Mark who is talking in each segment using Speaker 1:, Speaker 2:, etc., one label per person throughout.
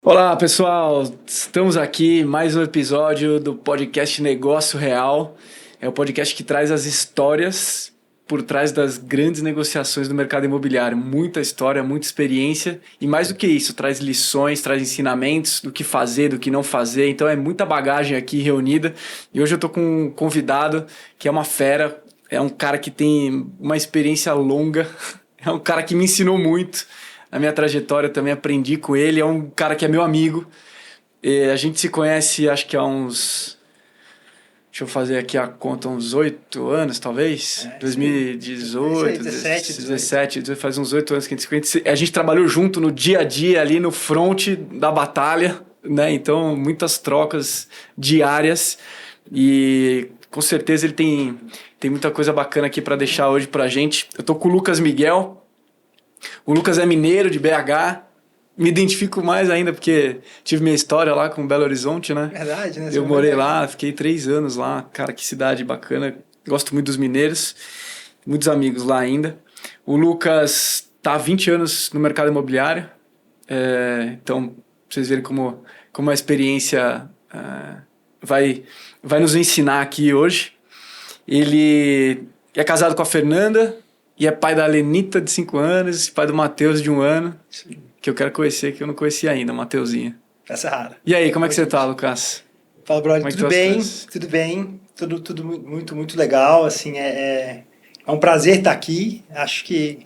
Speaker 1: Olá, pessoal. Estamos aqui mais um episódio do podcast Negócio Real. É o podcast que traz as histórias por trás das grandes negociações do mercado imobiliário. Muita história, muita experiência e mais do que isso, traz lições, traz ensinamentos do que fazer, do que não fazer. Então é muita bagagem aqui reunida. E hoje eu estou com um convidado que é uma fera, é um cara que tem uma experiência longa, é um cara que me ensinou muito. Na minha trajetória também aprendi com ele, é um cara que é meu amigo. E a gente se conhece acho que há uns... Deixa eu fazer aqui a conta, uns 8 anos talvez? 2018, 17, faz uns 8 anos que a gente se conhece. A gente trabalhou junto no dia a dia ali no front da batalha, né? Então muitas trocas diárias e com certeza ele tem muita coisa bacana aqui para deixar hoje pra gente. Eu tô com o Lucas Miguel. O Lucas é mineiro de BH, me identifico mais ainda porque tive minha história lá com Belo Horizonte, né?
Speaker 2: Verdade, né?
Speaker 1: Eu morei lá, fiquei 3 anos lá, cara, que cidade bacana, gosto muito dos mineiros, muitos amigos lá ainda. O Lucas tá há 20 anos no mercado imobiliário, então pra vocês verem como a experiência vai nos ensinar aqui hoje. Ele é casado com a Fernanda, e é pai da Lenita, de 5 anos, pai do Matheus, de 1 ano, que eu quero conhecer, que eu não conhecia ainda, o Mateuzinho.
Speaker 2: Essa rara.
Speaker 1: E aí, como é que você tá, Lucas?
Speaker 2: Fala, brother, tudo bem? Tudo bem, tudo muito, muito legal, assim, é um prazer estar aqui, acho que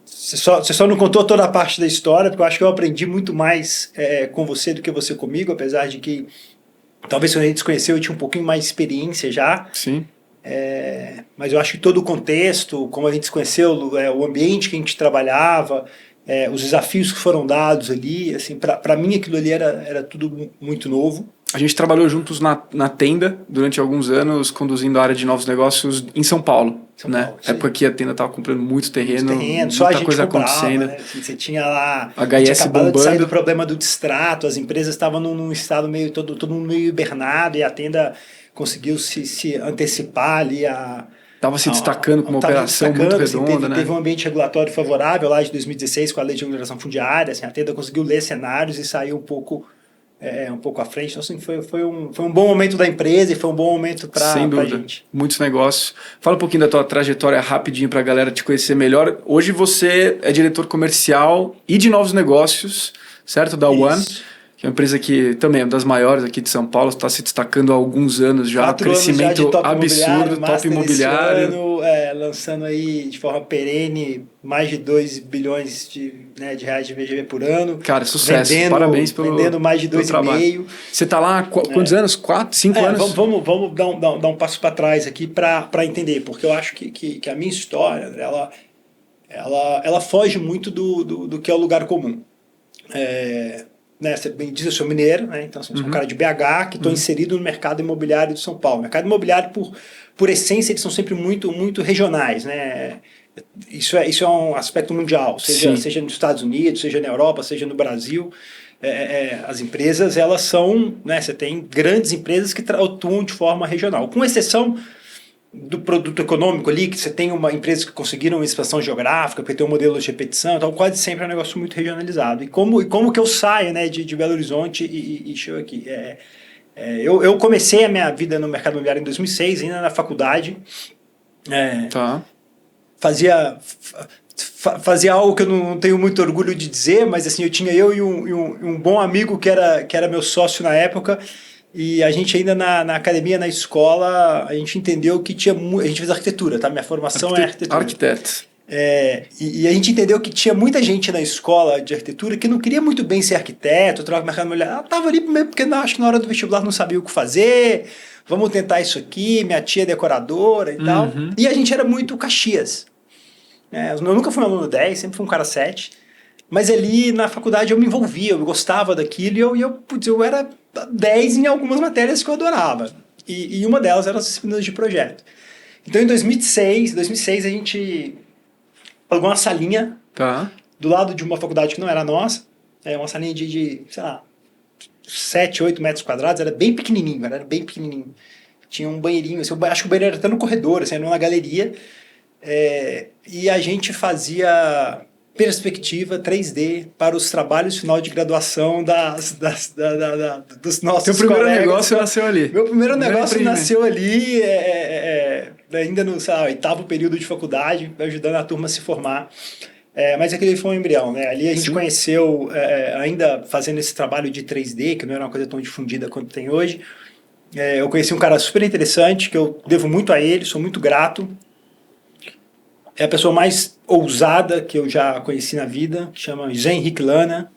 Speaker 2: você só não contou toda a parte da história, porque eu acho que eu aprendi muito mais com você do que você comigo, apesar de que, talvez quando a gente se conheceu, eu tinha um pouquinho mais de experiência já.
Speaker 1: Sim.
Speaker 2: Mas eu acho que todo o contexto, como a gente se conheceu, o ambiente que a gente trabalhava, os desafios que foram dados ali, assim, para mim aquilo ali era tudo muito novo.
Speaker 1: A gente trabalhou juntos na Tenda durante alguns anos, conduzindo a área de novos negócios em São Paulo. Né? Época que a Tenda estava comprando muito terreno, muita coisa acontecendo.
Speaker 2: Né? Assim, você tinha lá
Speaker 1: HS bombando.
Speaker 2: De sair do problema do distrato, as empresas estavam num estado meio, todo mundo meio hibernado, e a Tenda conseguiu se antecipar ali
Speaker 1: Estava se destacando com uma operação muito redonda, né?
Speaker 2: Teve um ambiente regulatório favorável lá de 2016 com a lei de regulação fundiária, assim, a Tenda conseguiu ler cenários e saiu um pouco à frente. Então, assim, foi um bom momento da empresa e foi um bom momento para a gente.
Speaker 1: Muitos negócios. Fala um pouquinho da tua trajetória rapidinho para a galera te conhecer melhor. Hoje você é diretor comercial e de novos negócios, certo? Da One. Que é uma empresa que também é uma das maiores aqui de São Paulo, está se destacando há alguns anos já, crescimento absurdo, top imobiliário.
Speaker 2: Lançando aí de forma perene mais de 2 bilhões de reais de VGV por ano.
Speaker 1: Cara, sucesso, parabéns pelo
Speaker 2: vendendo mais de 2,5.
Speaker 1: Você está lá há quantos anos? 4, 5 anos?
Speaker 2: Vamos dar um passo para trás aqui para entender, porque eu acho que a minha história, ela foge muito do que é o lugar comum. Você bem diz, eu sou mineiro, né? Então sou um cara de BH que estou inserido no mercado imobiliário de São Paulo. O mercado imobiliário, por essência, eles são sempre muito, muito regionais, né? Isso é um aspecto mundial, seja nos Estados Unidos, seja na Europa, seja no Brasil. As empresas, elas são, né? Você tem grandes empresas que atuam de forma regional, com exceção do produto econômico ali, que você tem uma empresa que conseguiram uma expansão geográfica, porque tem um modelo de repetição, então quase sempre é um negócio muito regionalizado. E como que eu saio, né, de Belo Horizonte e chego aqui? Eu comecei a minha vida no mercado imobiliário em 2006, ainda na faculdade. Fazia algo que eu não tenho muito orgulho de dizer, mas assim, eu tinha eu e um bom amigo que era meu sócio na época. E a gente ainda na academia, na escola, a gente entendeu que a gente fez arquitetura, tá? Minha formação é arquitetura.
Speaker 1: Arquiteto.
Speaker 2: E a gente entendeu que tinha muita gente na escola de arquitetura que não queria muito bem ser arquiteto, trocar mercado imobiliário. Ela estava ali mesmo porque acho que na hora do vestibular não sabia o que fazer. Vamos tentar isso aqui, minha tia é decoradora e tal. E a gente era muito Caxias. Eu nunca fui um aluno 10, sempre fui um cara 7. Mas ali na faculdade eu me envolvia, eu gostava daquilo e eu era 10 em algumas matérias que eu adorava. E uma delas era as disciplinas de projeto. Então em 2006 a gente alugou uma salinha do lado de uma faculdade que não era nossa, uma salinha de sei lá, 7, 8 metros quadrados, era bem pequenininho, Tinha um banheirinho, assim, acho que o banheiro era até no corredor, assim, era numa galeria. E a gente fazia perspectiva 3D para os trabalhos final de graduação dos nossos
Speaker 1: Teu primeiro
Speaker 2: colegas.
Speaker 1: negócio nasceu ali.
Speaker 2: Meu primeiro negócio nasceu ali, ainda no oitavo período de faculdade, ajudando a turma a se formar. Mas aquele foi um embrião, né? Ali a gente conheceu, ainda fazendo esse trabalho de 3D, que não era uma coisa tão difundida quanto tem hoje. Eu conheci um cara super interessante, que eu devo muito a ele, sou muito grato. É a pessoa mais ousada que eu já conheci na vida, chama Zé Henrique Lana.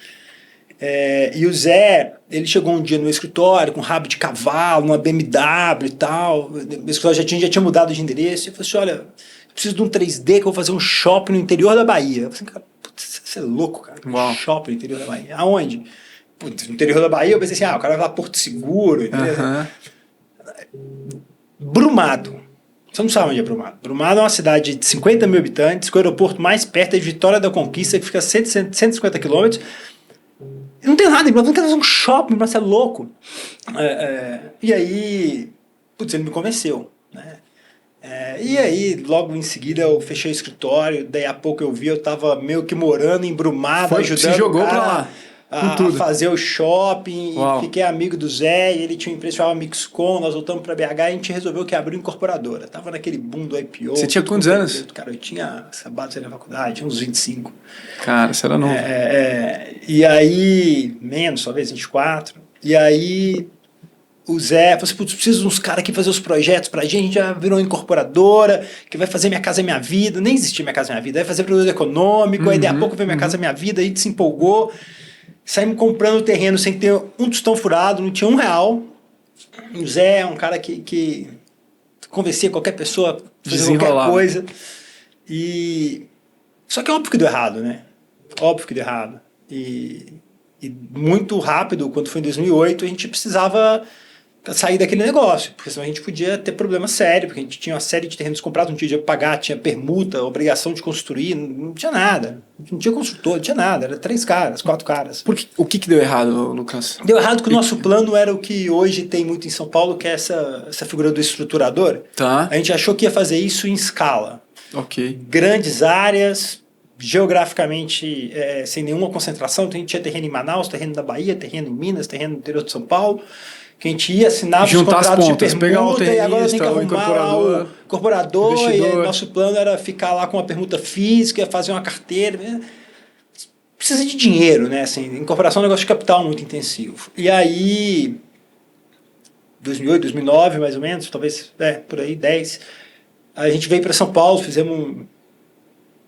Speaker 2: E o Zé, ele chegou um dia no escritório com rabo de cavalo, uma BMW e tal. O escritório já tinha mudado de endereço. E falou assim, olha, eu preciso de um 3D que eu vou fazer um shopping no interior da Bahia. Eu falei assim, cara, putz, você é louco, cara. Um shopping no interior da Bahia. Aonde? Putz, no interior da Bahia, eu pensei assim, o cara vai lá Porto Seguro, entendeu? Brumado. Você não sabe onde é Brumado. Brumado é uma cidade de 50 mil habitantes, com o aeroporto mais perto é de Vitória da Conquista, que fica a 150 quilômetros. Não tem nada, não quer fazer um shopping, mas você é louco. E aí, putz, ele me convenceu, né? E aí, logo em seguida, eu fechei o escritório, daí a pouco eu vi, eu tava meio que morando em Brumado, ajudando
Speaker 1: se jogou
Speaker 2: o cara
Speaker 1: pra lá.
Speaker 2: a fazer o shopping. E fiquei amigo do Zé, e ele tinha uma empresa que chamava Mixcom, nós voltamos pra BH e a gente resolveu que abriu incorporadora. Tava naquele boom do IPO.
Speaker 1: Você tinha quantos anos?
Speaker 2: Cara, eu tinha acabado de sair da faculdade, tinha uns 25.
Speaker 1: Cara, você era novo.
Speaker 2: E aí, menos, talvez 24. E aí, o Zé falou assim, putz, preciso de uns caras aqui fazer os projetos pra gente, já virou incorporadora, que vai fazer Minha Casa Minha Vida. Nem existia Minha Casa Minha Vida, vai fazer produto econômico, aí daí a pouco veio Minha Casa Minha Vida, aí se empolgou. Saímos comprando o terreno sem ter um tostão furado, não tinha R$1. O Zé é um cara que convencia qualquer pessoa, fazer qualquer coisa. Só que é óbvio que deu errado, né? Óbvio que deu errado. E muito rápido, quando foi em 2008, a gente precisava sair daquele negócio, porque senão a gente podia ter problema sério, porque a gente tinha uma série de terrenos comprados, não tinha dinheiro para pagar, tinha permuta, obrigação de construir, não tinha nada. Não tinha construtor, não tinha nada. Era 3 caras, 4 caras.
Speaker 1: O que deu errado, Lucas?
Speaker 2: Deu errado que o nosso plano era o que hoje tem muito em São Paulo, que é essa figura do estruturador.
Speaker 1: Tá.
Speaker 2: A gente achou que ia fazer isso em escala.
Speaker 1: Ok.
Speaker 2: Grandes áreas, geograficamente sem nenhuma concentração. Então a gente tinha terreno em Manaus, terreno na Bahia, terreno em Minas, terreno no interior de São Paulo. Que a gente ia assinar os contratos de permuta e agora tem que arrumar lá o incorporador e nosso plano era ficar lá com uma permuta física, fazer uma carteira. Precisa de dinheiro, né? Assim, incorporação é um negócio de capital muito intensivo. E aí, 2008, 2009 mais ou menos, talvez por aí, 10, a gente veio para São Paulo, fizemos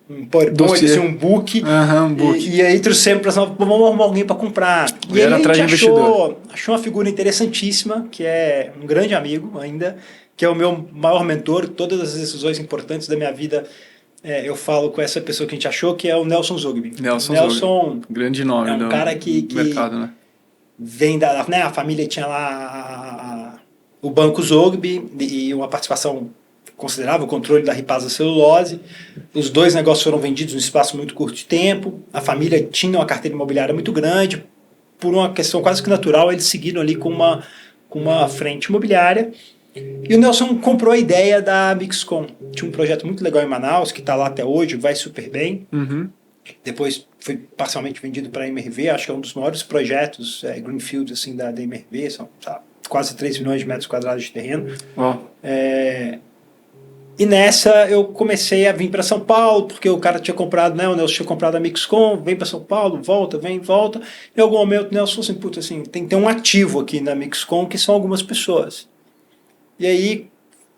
Speaker 2: um PowerPoint, assim, um book.
Speaker 1: Um book.
Speaker 2: E aí trouxemos para São Paulo, vamos arrumar alguém para comprar. E aí a gente achou uma figura interessantíssima, que é um grande amigo ainda, que é o meu maior mentor. Todas as decisões importantes da minha vida eu falo com essa pessoa que a gente achou, que é o Nelson Zogby.
Speaker 1: Nelson grande nome.
Speaker 2: É um cara que
Speaker 1: mercado, né?
Speaker 2: Vem né, a família tinha lá o Banco Zogby e uma participação considerável, o controle da Ripasa Celulose. Os 2 negócios foram vendidos em um espaço muito curto de tempo. A família tinha uma carteira imobiliária muito grande. Por uma questão quase que natural, eles seguiram ali com uma frente imobiliária. E o Nelson comprou a ideia da Mixcom. Tinha um projeto muito legal em Manaus, que está lá até hoje, vai super bem. Depois foi parcialmente vendido para a MRV, acho que é um dos maiores projetos Greenfield assim, da MRV, são quase 3 milhões de metros quadrados de terreno. E nessa eu comecei a vir para São Paulo, porque o cara tinha comprado, né? O Nelson tinha comprado a Mixcom, vem para São Paulo, volta, vem, volta. Em algum momento o Nelson falou assim, puta, assim, tem que ter um ativo aqui na Mixcom, que são algumas pessoas. E aí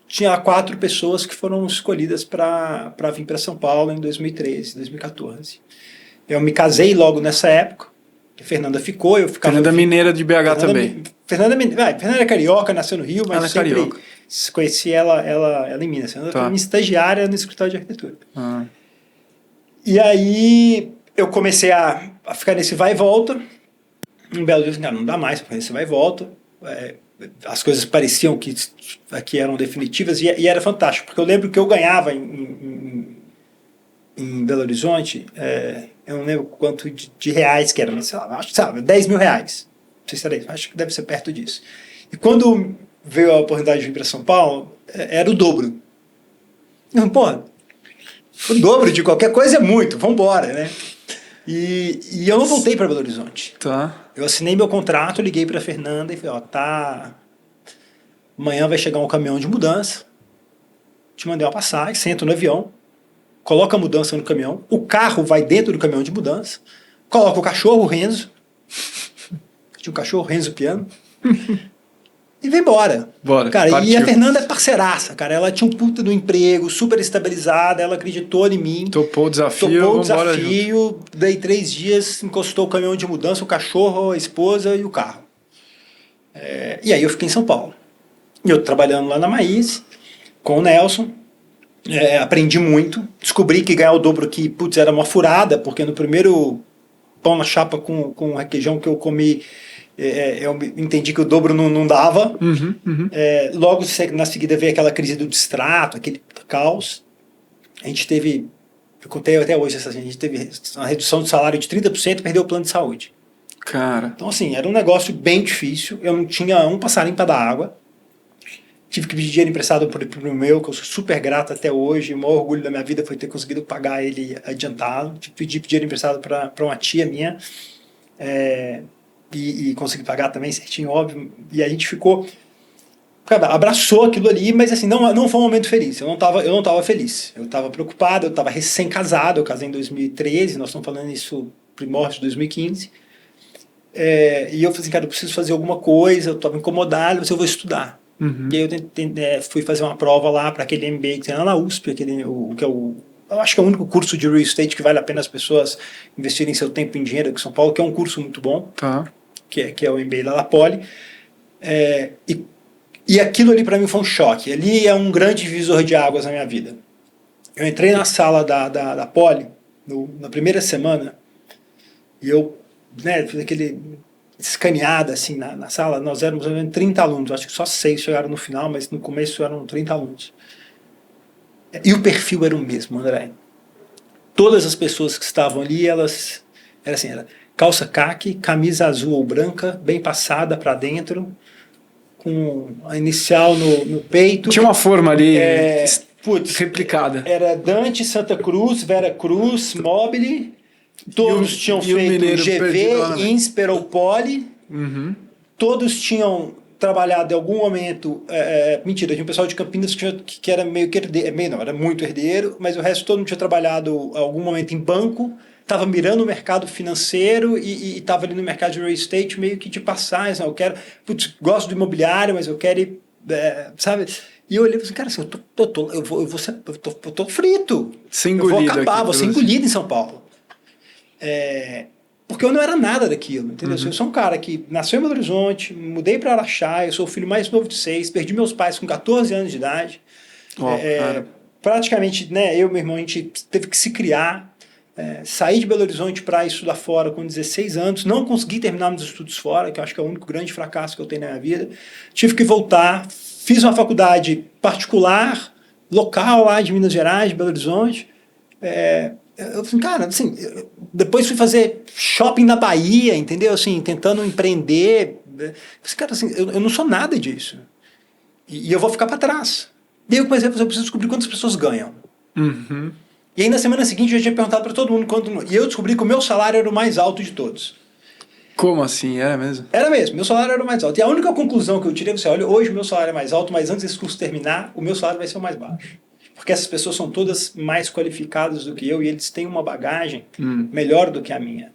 Speaker 2: tinha 4 pessoas que foram escolhidas para vir para São Paulo em 2013, 2014. Eu me casei logo nessa época, a Fernanda ficou, eu ficava...
Speaker 1: Fernanda Mineira de BH também.
Speaker 2: Fernanda é carioca, nasceu no Rio, mas sempre
Speaker 1: carioca.
Speaker 2: Conheci ela em Minas. Ela foi minha estagiária no escritório de arquitetura. E aí eu comecei a ficar nesse vai e volta. Um belo dia, cara, não dá mais para nesse vai e volta. As coisas pareciam que aqui eram definitivas e era fantástico, porque eu lembro que eu ganhava em Belo Horizonte, eu não lembro quanto de reais que era, mas sei lá, acho que 10 mil reais. Não sei se era isso, acho que deve ser perto disso. E quando veio a oportunidade de vir para São Paulo, era o dobro. Porra, O dobro de qualquer coisa é muito, vambora, né? E eu não voltei para Belo Horizonte.
Speaker 1: Tá.
Speaker 2: Eu assinei meu contrato, liguei para Fernanda e falei, ó, tá... Amanhã vai chegar um caminhão de mudança, te mandei uma passagem, sento no avião, coloca a mudança no caminhão, o carro vai dentro do caminhão de mudança, coloca o cachorro, o Renzo, tinha um cachorro, Renzo Piano, e vem embora.
Speaker 1: Bora,
Speaker 2: cara,
Speaker 1: partiu.
Speaker 2: e a Fernanda é parceiraça, cara. Ela tinha um puta do emprego, super estabilizada, ela acreditou em mim.
Speaker 1: Topou o desafio,
Speaker 2: Topou o
Speaker 1: vambora
Speaker 2: desafio, daí 3 dias, encostou o caminhão de mudança, o cachorro, a esposa e o carro. E aí eu fiquei em São Paulo. E eu trabalhando lá na Maíz, com o Nelson, aprendi muito. Descobri que ganhar o dobro aqui, putz, era uma furada, porque no primeiro pão na chapa com requeijão que eu comi, eu entendi que o dobro não dava. Logo na seguida veio aquela crise do distrato, aquele caos. A gente teve, eu contei até hoje, a gente teve uma redução de salário de 30% e perdeu o plano de saúde.
Speaker 1: Cara.
Speaker 2: Então assim, era um negócio bem difícil, eu não tinha um passarinho para dar água. Tive que pedir dinheiro emprestado pro meu, que eu sou super grato até hoje. O maior orgulho da minha vida foi ter conseguido pagar ele adiantado. Tive que pedir dinheiro emprestado para uma tia minha. E consegui pagar também certinho, óbvio. E a gente ficou... Cara, abraçou aquilo ali, mas assim, não foi um momento feliz. Eu não tava feliz. Eu estava preocupado, eu estava recém-casado. Eu casei em 2013, nós estamos falando isso primórdio de 2015. E eu falei assim, cara, eu preciso fazer alguma coisa, eu estava incomodado, mas eu vou estudar. E aí eu fui fazer uma prova lá para aquele MBA que tem lá na USP, que é eu acho que é o único curso de real estate que vale a pena as pessoas investirem seu tempo em dinheiro aqui em São Paulo, que é um curso muito bom, que é o MBA lá da Poli. E aquilo ali para mim foi um choque. Ali é um grande divisor de águas na minha vida. Eu entrei na sala da Poli na primeira semana e eu fiz aquele... escaneada assim na sala, nós éramos 30 alunos, acho que só 6 chegaram no final, mas no começo eram 30 alunos. E o perfil era o mesmo, André. Todas as pessoas que estavam ali, era calça caqui, camisa azul ou branca, bem passada para dentro, com a inicial no peito.
Speaker 1: Tinha uma forma ali replicada.
Speaker 2: Era Dante, Santa Cruz, Vera Cruz, Mobile. Todos tinham feito GV, Insper ou Poli. Todos tinham trabalhado em algum momento... mentira, tinha um pessoal de Campinas que era meio que herdeiro. Não, era muito herdeiro, mas o resto todo mundo tinha trabalhado em algum momento em banco, estava mirando o mercado financeiro e estava ali no mercado de real estate meio que de passagem. Eu quero... gosto do imobiliário, mas eu quero ir... sabe... E eu olhei e falei assim, cara, assim, eu tô frito. Eu vou acabar, vou ser engolido em São Paulo. Porque eu não era nada daquilo, entendeu? Eu sou um cara que nasceu em Belo Horizonte, mudei para Araxá, eu sou o filho mais novo de 6, perdi meus pais com 14 anos de idade. Praticamente, eu e meu irmão, a gente teve que se criar, saí de Belo Horizonte para estudar fora com 16 anos, não consegui terminar meus estudos fora, que eu acho que é o único grande fracasso que eu tenho na minha vida. Tive que voltar, fiz uma faculdade particular, local lá de Minas Gerais, de Belo Horizonte. Eu falei, cara, assim, depois fui fazer shopping na Bahia, entendeu? Assim, tentando empreender. Eu falei, cara, assim, eu não sou nada disso. E eu vou ficar para trás. Daí eu comecei a fazer, eu preciso descobrir quantas pessoas ganham. E aí na semana seguinte eu já tinha perguntado para todo mundo quanto... E eu descobri que o meu salário era o mais alto de todos.
Speaker 1: Como assim? Era mesmo?
Speaker 2: Era mesmo, meu salário era o mais alto. E a única conclusão que eu tirei foi, olha, hoje o meu salário é mais alto, mas antes desse curso terminar, o meu salário vai ser o mais baixo. Porque essas pessoas são todas mais qualificadas do que eu e eles têm uma bagagem melhor do que a minha.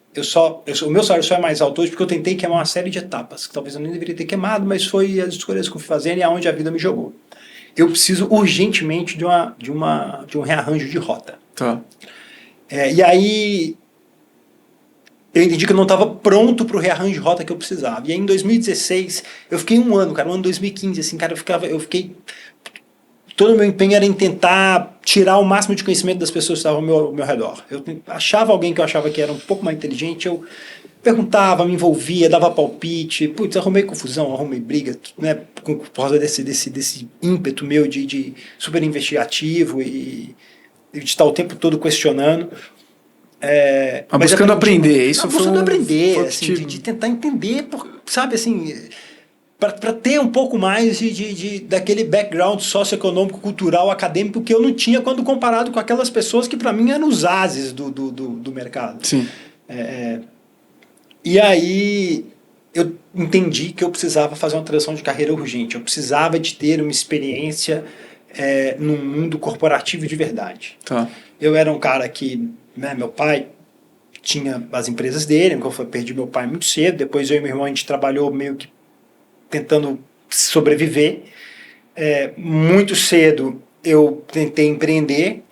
Speaker 2: O meu salário só é mais alto hoje porque eu tentei queimar uma série de etapas, que talvez eu nem deveria ter queimado, mas foi as escolhas que eu fui fazendo e aonde a vida me jogou. Eu preciso urgentemente de um rearranjo de rota. E aí eu entendi que eu não estava pronto para o rearranjo de rota que eu precisava. E aí em 2016, eu fiquei um ano 2015, assim, cara, eu fiquei... Todo o meu empenho era em tentar tirar o máximo de conhecimento das pessoas que estavam ao meu redor. Eu achava alguém que eu achava que era um pouco mais inteligente, eu perguntava, me envolvia, dava palpite, arrumei confusão, arrumei briga, por causa desse ímpeto meu de super investigativo e de estar o tempo todo questionando.
Speaker 1: Mas buscando aprender, isso foi
Speaker 2: buscando aprender, assim, de tentar entender, sabe, assim... para ter um pouco mais daquele background socioeconômico, cultural, acadêmico que eu não tinha quando comparado com aquelas pessoas que para mim eram os ases do mercado.
Speaker 1: Sim.
Speaker 2: E aí eu entendi que eu precisava fazer uma transição de carreira urgente. Eu precisava de ter uma experiência num mundo corporativo de verdade.
Speaker 1: Tá.
Speaker 2: Eu era um cara que, né, meu pai tinha as empresas dele, eu perdi meu pai muito cedo, depois eu e meu irmão a gente trabalhou meio que tentando sobreviver. Muito cedo eu tentei empreender.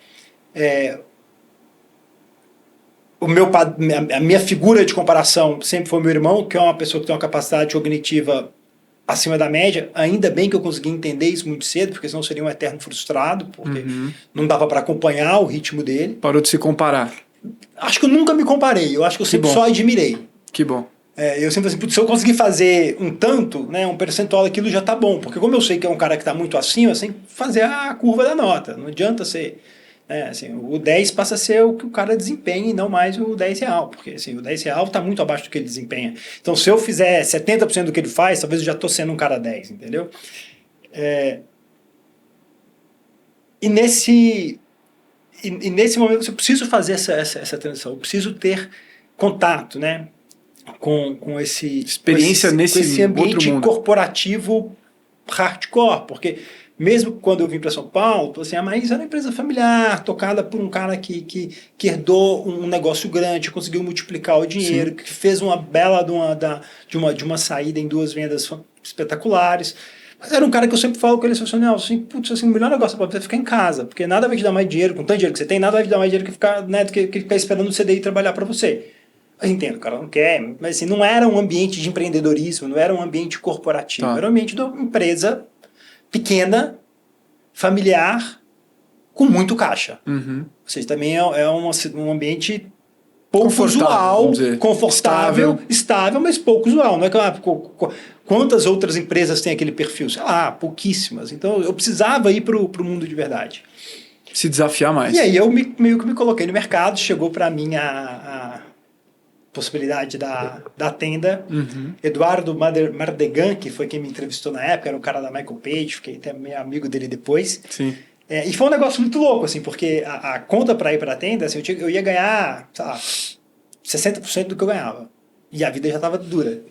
Speaker 2: A minha figura de comparação sempre foi meu irmão, que é uma pessoa que tem uma capacidade cognitiva acima da média. Ainda bem que eu consegui entender isso muito cedo, porque senão seria um eterno frustrado, porque não dava para acompanhar o ritmo dele.
Speaker 1: Parou de se comparar.
Speaker 2: Acho que eu nunca me comparei, eu acho que eu sempre só admirei.
Speaker 1: Que bom.
Speaker 2: Eu sempre assim, se eu conseguir fazer um tanto, né, um percentual daquilo já tá bom, porque como eu sei que é um cara que está muito acima, você tem que fazer a curva da nota, não adianta ser... assim, o 10 passa a ser o que o cara desempenha e não mais o 10 real, porque assim, o 10 real está muito abaixo do que ele desempenha. Então, se eu fizer 70% do que ele faz, talvez eu já estou sendo um cara 10, entendeu? E nesse momento eu preciso fazer essa transição, eu preciso ter contato, né, com esse ambiente corporativo hardcore, porque mesmo quando eu vim para São Paulo, assim, a Maísa era uma empresa familiar, tocada por um cara que herdou um negócio grande, conseguiu multiplicar o dinheiro, que fez uma bela de uma saída em 2 vendas espetaculares. Mas era um cara que eu sempre falo com ele, assim, o melhor negócio para você é ficar em casa, porque nada vai te dar mais dinheiro, com tanto dinheiro que você tem, nada vai te dar mais dinheiro que ficar, né, que ficar esperando o CDI trabalhar para você. Eu entendo, o cara não quer, mas assim, não era um ambiente de empreendedorismo, não era um ambiente corporativo, era um ambiente de uma empresa pequena, familiar, com muito caixa. Ou seja, também é um ambiente pouco usual, confortável, estável, mas pouco usual. Não é que, quantas outras empresas têm aquele perfil? Sei lá, pouquíssimas. Então eu precisava ir para o mundo de verdade.
Speaker 1: Se desafiar mais.
Speaker 2: E aí eu meio que me coloquei no mercado, chegou para mim a possibilidade da Tenda. Eduardo Mardegan, que foi quem me entrevistou na época, era o cara da Michael Page, fiquei até meio amigo dele depois.
Speaker 1: Sim.
Speaker 2: E foi um negócio muito louco, assim, porque a conta para ir para a Tenda, assim, eu ia ganhar, sei lá, 60% do que eu ganhava. E a vida já estava dura.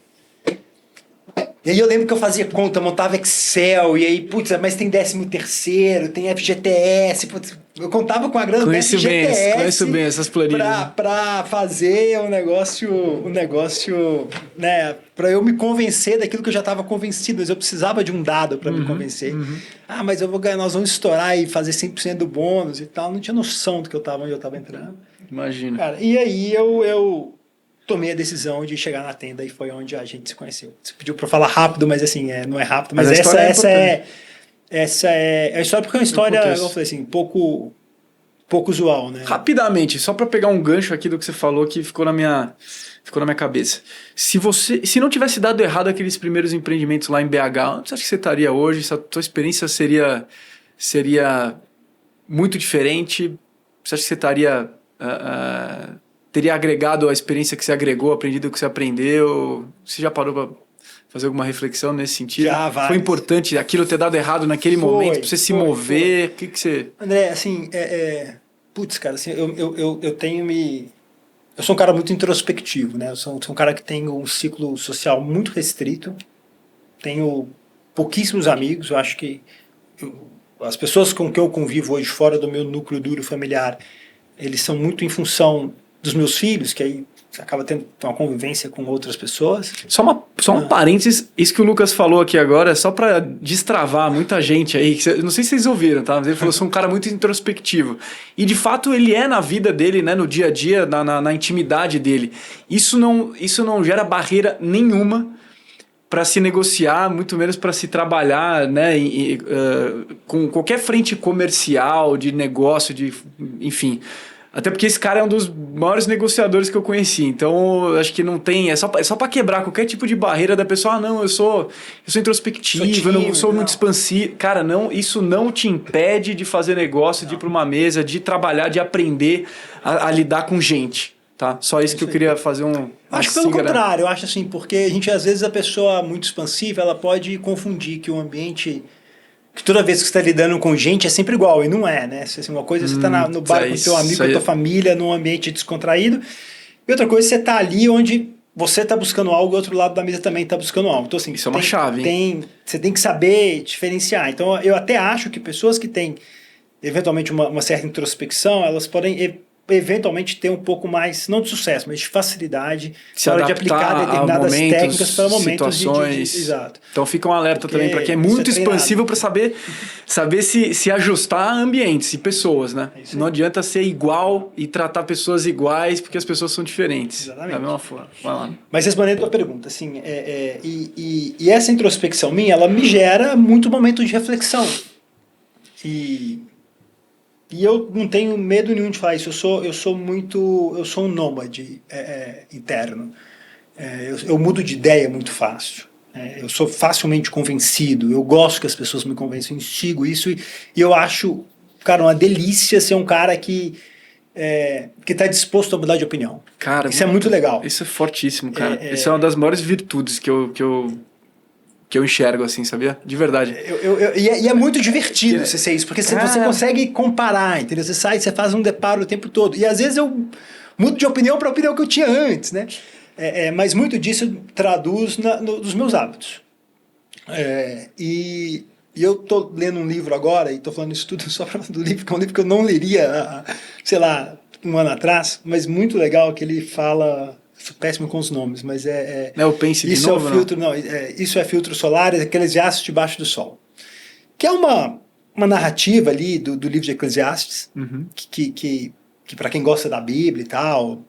Speaker 2: E aí eu lembro que eu fazia conta, montava Excel, e aí, mas tem 13º, tem FGTS, eu contava com a grana do FGTS.
Speaker 1: Conheço bem essas planilhas.
Speaker 2: Pra fazer um negócio, né, pra eu me convencer daquilo que eu já estava convencido, mas eu precisava de um dado para me convencer. Mas nós vamos estourar e fazer 100% do bônus e tal, não tinha noção do que onde eu estava entrando.
Speaker 1: Imagina.
Speaker 2: Cara, e aí eu tomei a decisão de chegar na Tenda e foi onde a gente se conheceu. Você pediu para falar rápido, mas assim, não é rápido. Mas essa é a história, porque é uma história, eu falei assim, pouco usual, né?
Speaker 1: Rapidamente, só para pegar um gancho aqui do que você falou que ficou na minha cabeça. Se não tivesse dado errado aqueles primeiros empreendimentos lá em BH, onde você acha que você estaria hoje? Se a sua experiência seria muito diferente? Você acha que você estaria... teria agregado a experiência que você agregou, aprendido o que você aprendeu? Você já parou para fazer alguma reflexão nesse sentido?
Speaker 2: Já, várias.
Speaker 1: Foi importante aquilo ter dado errado naquele momento, para você se mover? O que você...
Speaker 2: André, assim, cara, assim, eu tenho me... Eu sou um cara muito introspectivo, né? Eu sou um cara que tem um ciclo social muito restrito, tenho pouquíssimos amigos, eu acho que as pessoas com quem eu convivo hoje fora do meu núcleo duro familiar, eles são muito em função dos meus filhos, que aí você acaba tendo uma convivência com outras pessoas.
Speaker 1: Só um parênteses, isso que o Lucas falou aqui agora é só para destravar muita gente aí, não sei se vocês ouviram, tá? Mas ele falou que sou um cara muito introspectivo. E de fato ele é na vida dele, né? No dia a dia, na intimidade dele. Isso não gera barreira nenhuma para se negociar, muito menos para se trabalhar, né? Com qualquer frente comercial, de negócio, enfim... Até porque esse cara é um dos maiores negociadores que eu conheci. Então, acho que não tem... É só para quebrar qualquer tipo de barreira da pessoa. Eu sou introspectivo, eu não sou muito expansivo. Cara, isso não te impede de fazer negócio, de ir para uma mesa, de trabalhar, de aprender a lidar com gente. tá? Só isso que eu queria fazer
Speaker 2: Acho que pelo contrário, eu acho assim, porque a gente, às vezes, a pessoa muito expansiva, ela pode confundir que o ambiente, que toda vez que você está lidando com gente é sempre igual, e não é, né? Assim, uma coisa é você tá no bar com o teu amigo, com a tua família, num ambiente descontraído, e outra coisa é você tá ali onde você está buscando algo e o outro lado da mesa também está buscando algo. Então, assim,
Speaker 1: isso é uma chave, hein?
Speaker 2: Você tem que saber diferenciar. Então, eu até acho que pessoas que têm, eventualmente, uma certa introspecção, elas podem eventualmente ter um pouco mais, não de sucesso, mas de facilidade na hora de aplicar determinadas técnicas para momentos
Speaker 1: situações.
Speaker 2: Exato.
Speaker 1: Então fica um alerta também para quem é muito expansivo para saber se ajustar a ambientes e pessoas, né? Não adianta ser igual e tratar pessoas iguais, porque as pessoas são diferentes.
Speaker 2: Exatamente.
Speaker 1: Da mesma forma. Vai lá.
Speaker 2: Mas respondendo a tua pergunta, assim, e essa introspecção minha, ela me gera muito momento de reflexão. E eu não tenho medo nenhum de falar isso. Eu sou um nômade interno. Eu mudo de ideia muito fácil. Eu sou facilmente convencido. Eu gosto que as pessoas me convençam. Eu instigo isso. E eu acho, cara, uma delícia ser um cara que está disposto a mudar de opinião.
Speaker 1: Cara,
Speaker 2: isso é muito legal.
Speaker 1: Isso é fortíssimo, cara. Isso é uma das maiores virtudes que eu enxergo, assim, sabia? De verdade.
Speaker 2: E é muito divertido você ser isso, porque você consegue comparar, entendeu? Você sai, você faz um deparo o tempo todo. E às vezes eu mudo de opinião para a opinião que eu tinha antes, né? Mas muito disso eu traduz nos meus hábitos. E eu tô lendo um livro agora, e tô falando isso tudo só para do livro, que é um livro que eu não leria, sei lá, um ano atrás, mas muito legal que ele fala... Sou péssimo com os nomes, mas
Speaker 1: Não, pense de
Speaker 2: isso
Speaker 1: novo,
Speaker 2: é o filtro, não, isso é filtro solar, Eclesiastes debaixo do sol. Que é uma narrativa ali do livro de Eclesiastes, que para quem gosta da Bíblia e tal,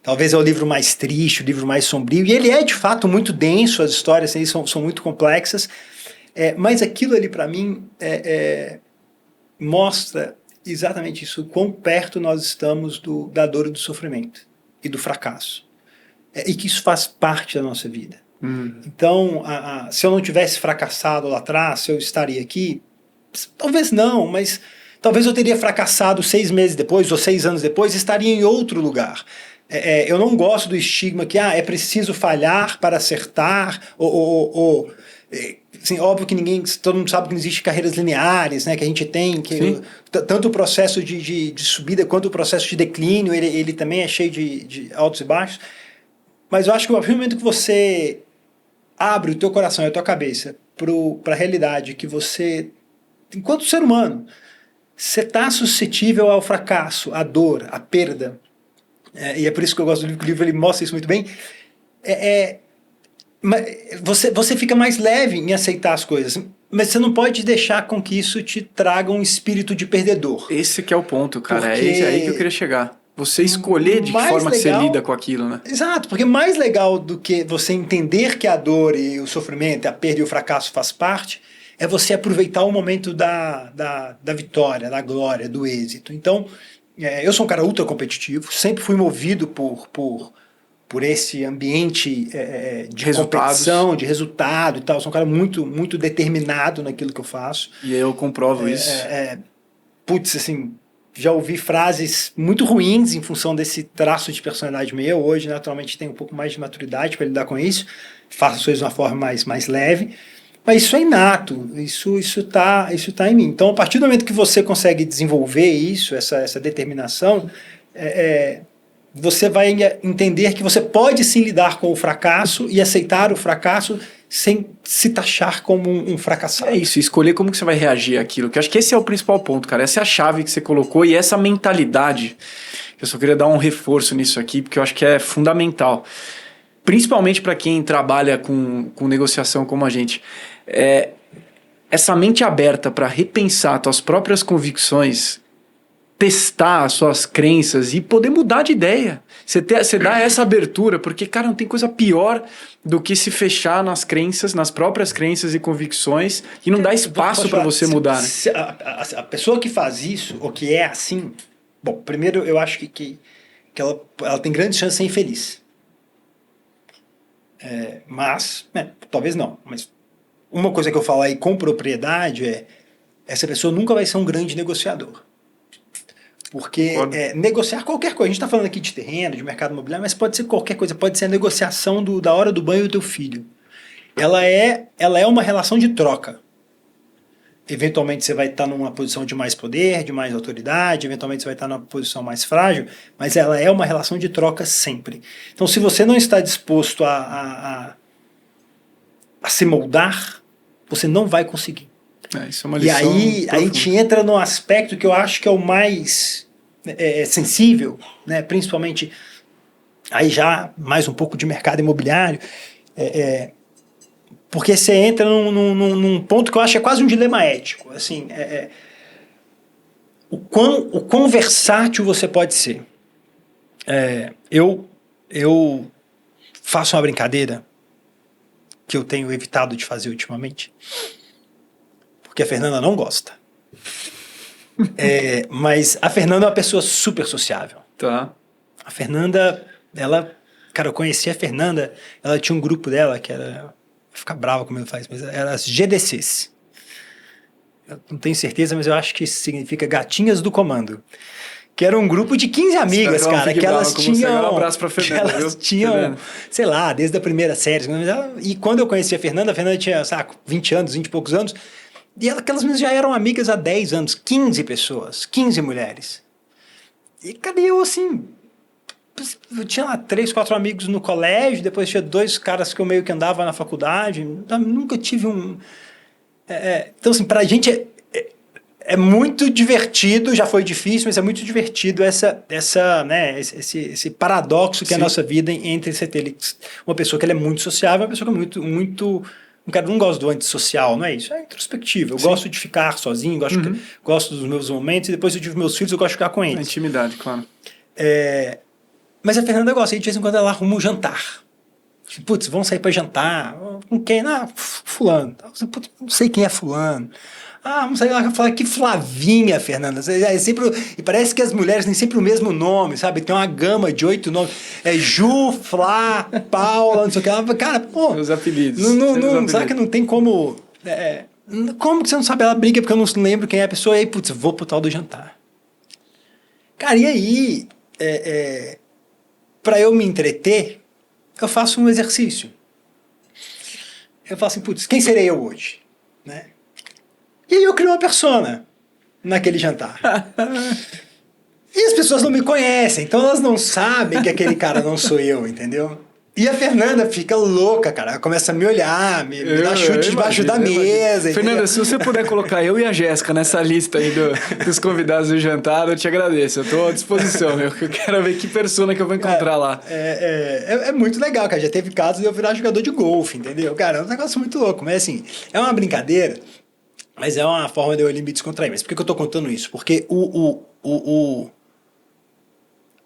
Speaker 2: talvez é o livro mais triste, o livro mais sombrio, e ele é de fato muito denso, as histórias aí são muito complexas, mas aquilo ali para mim mostra exatamente isso, o quão perto nós estamos da dor e do sofrimento e do fracasso. E que isso faz parte da nossa vida. Então, se eu não tivesse fracassado lá atrás, se eu estaria aqui, talvez não, mas talvez eu teria fracassado 6 meses depois ou 6 anos depois e estaria em outro lugar. Eu não gosto do estigma que é preciso falhar para acertar, assim, óbvio que todo mundo sabe que não existe carreiras lineares, né, que a gente tem, que tanto o processo de subida quanto o processo de declínio, ele também é cheio de altos e baixos, mas eu acho que a partir do momento que você abre o teu coração e a tua cabeça para a realidade que você, enquanto ser humano, você está suscetível ao fracasso, à dor, à perda, e é por isso que eu gosto do livro, que o livro ele mostra isso muito bem, você fica mais leve em aceitar as coisas, mas você não pode deixar com que isso te traga um espírito de perdedor.
Speaker 1: Esse que é o ponto, cara. É aí que eu queria chegar. Você escolher de que forma que você lida com aquilo, né?
Speaker 2: Exato, porque mais legal do que você entender que a dor e o sofrimento, a perda e o fracasso faz parte, é você aproveitar o momento da vitória, da glória, do êxito. Então, eu sou um cara ultra competitivo, sempre fui movido por esse ambiente de competição, de resultado e tal. Eu sou um cara muito, muito determinado naquilo que eu faço.
Speaker 1: E eu comprovo isso.
Speaker 2: Putz, assim, já ouvi frases muito ruins em função desse traço de personalidade meu. Hoje, naturalmente, tenho um pouco mais de maturidade para lidar com isso. Faço as coisas de uma forma mais leve. Mas isso é inato, isso tá em mim. Então, a partir do momento que você consegue desenvolver isso, essa determinação, você vai entender que você pode sim lidar com o fracasso e aceitar o fracasso sem se taxar como um fracassado.
Speaker 1: É isso, escolher como que você vai reagir àquilo, que eu acho que esse é o principal ponto, cara. Essa é a chave que você colocou e essa mentalidade, eu só queria dar um reforço nisso aqui, porque eu acho que é fundamental. Principalmente para quem trabalha com negociação como a gente. Essa mente aberta para repensar suas próprias convicções, testar as suas crenças e poder mudar de ideia. Você dá essa abertura, porque, cara, não tem coisa pior do que se fechar nas crenças, nas próprias crenças e convicções e não dar espaço para você mudar. Né?
Speaker 2: A pessoa que faz isso, ou que é assim, bom, primeiro eu acho que ela tem grande chance de ser infeliz. Mas, talvez não, mas uma coisa que eu falo aí com propriedade essa pessoa nunca vai ser um grande negociador. Porque negociar qualquer coisa, a gente está falando aqui de terreno, de mercado imobiliário, mas pode ser qualquer coisa, pode ser a negociação da hora do banho do teu filho. Ela é uma relação de troca. Eventualmente você vai estar numa posição de mais poder, de mais autoridade, eventualmente você vai estar numa posição mais frágil, mas ela é uma relação de troca sempre. Então, se você não está disposto a se moldar, você não vai conseguir.
Speaker 1: Isso é uma lição
Speaker 2: aí a gente entra num aspecto que eu acho que é o mais sensível, né? Principalmente aí já mais um pouco de mercado imobiliário, porque você entra num ponto que eu acho que é quase um dilema ético. Assim, o quão versátil você pode ser. Eu faço uma brincadeira que eu tenho evitado de fazer ultimamente, porque a Fernanda não gosta. Mas a Fernanda é uma pessoa super sociável.
Speaker 1: Tá.
Speaker 2: A Fernanda, cara, eu conheci a Fernanda, ela tinha um grupo dela que era... Ficar brava como ele faz, mas eram as GDCs. Eu não tenho certeza, mas eu acho que isso significa Gatinhas do Comando. Que era um grupo de 15 amigas, cara, que elas tinham...
Speaker 1: Um abraço pra Fernanda,
Speaker 2: elas tinham, sei lá, desde a primeira série. E quando eu conheci a Fernanda tinha, sabe, 20 anos, 20 e poucos anos, e aquelas meninas já eram amigas há 10 anos, 15 pessoas, 15 mulheres. E cadê eu, assim... Eu tinha lá 3, 4 amigos no colégio, depois tinha 2 caras que eu meio que andava na faculdade, nunca tive um... Então, assim, pra gente é muito divertido, já foi difícil, mas é muito divertido esse paradoxo que é a nossa vida entre você ter uma pessoa que ela é muito sociável, uma pessoa que é muito... Um cara não gosta do antissocial, não é isso? É introspectivo. Eu gosto de ficar sozinho, gosto dos meus momentos, e depois eu tive meus filhos, eu gosto de ficar com eles.
Speaker 1: A intimidade, claro.
Speaker 2: Mas a Fernanda gosta, e de vez em quando ela arruma um jantar. Putz, vamos sair para jantar. Com quem? Fulano. Putz, não sei quem é fulano. Vamos sair lá falar que Flavinha, Fernanda. E parece que as mulheres têm sempre o mesmo nome, sabe? Tem uma gama de 8 nomes. Ju, Flá, Paula, não sei o que. Cara, pô...
Speaker 1: Os apelidos.
Speaker 2: Sabe que não tem como... como que você não sabe? Ela briga porque eu não lembro quem é a pessoa. E aí, putz, vou pro tal do jantar. Cara, e aí... para eu me entreter, eu faço um exercício. Eu falo assim, putz, quem serei eu hoje? Né? E aí eu crio uma persona naquele jantar. E as pessoas não me conhecem, então elas não sabem que aquele cara não sou eu, entendeu? E a Fernanda fica louca, cara. Ela começa a me olhar, me dar chute debaixo da mesa.
Speaker 1: Fernanda, se você puder colocar eu e a Jéssica nessa lista aí dos convidados do jantar, eu te agradeço. Eu tô à disposição, meu. Eu quero ver que persona que eu vou encontrar lá.
Speaker 2: É muito legal, cara. Já teve casos de eu virar jogador de golfe, entendeu? Cara, é um negócio muito louco. Mas assim, é uma brincadeira, mas é uma forma de eu me descontrair. Mas por que eu tô contando isso? Porque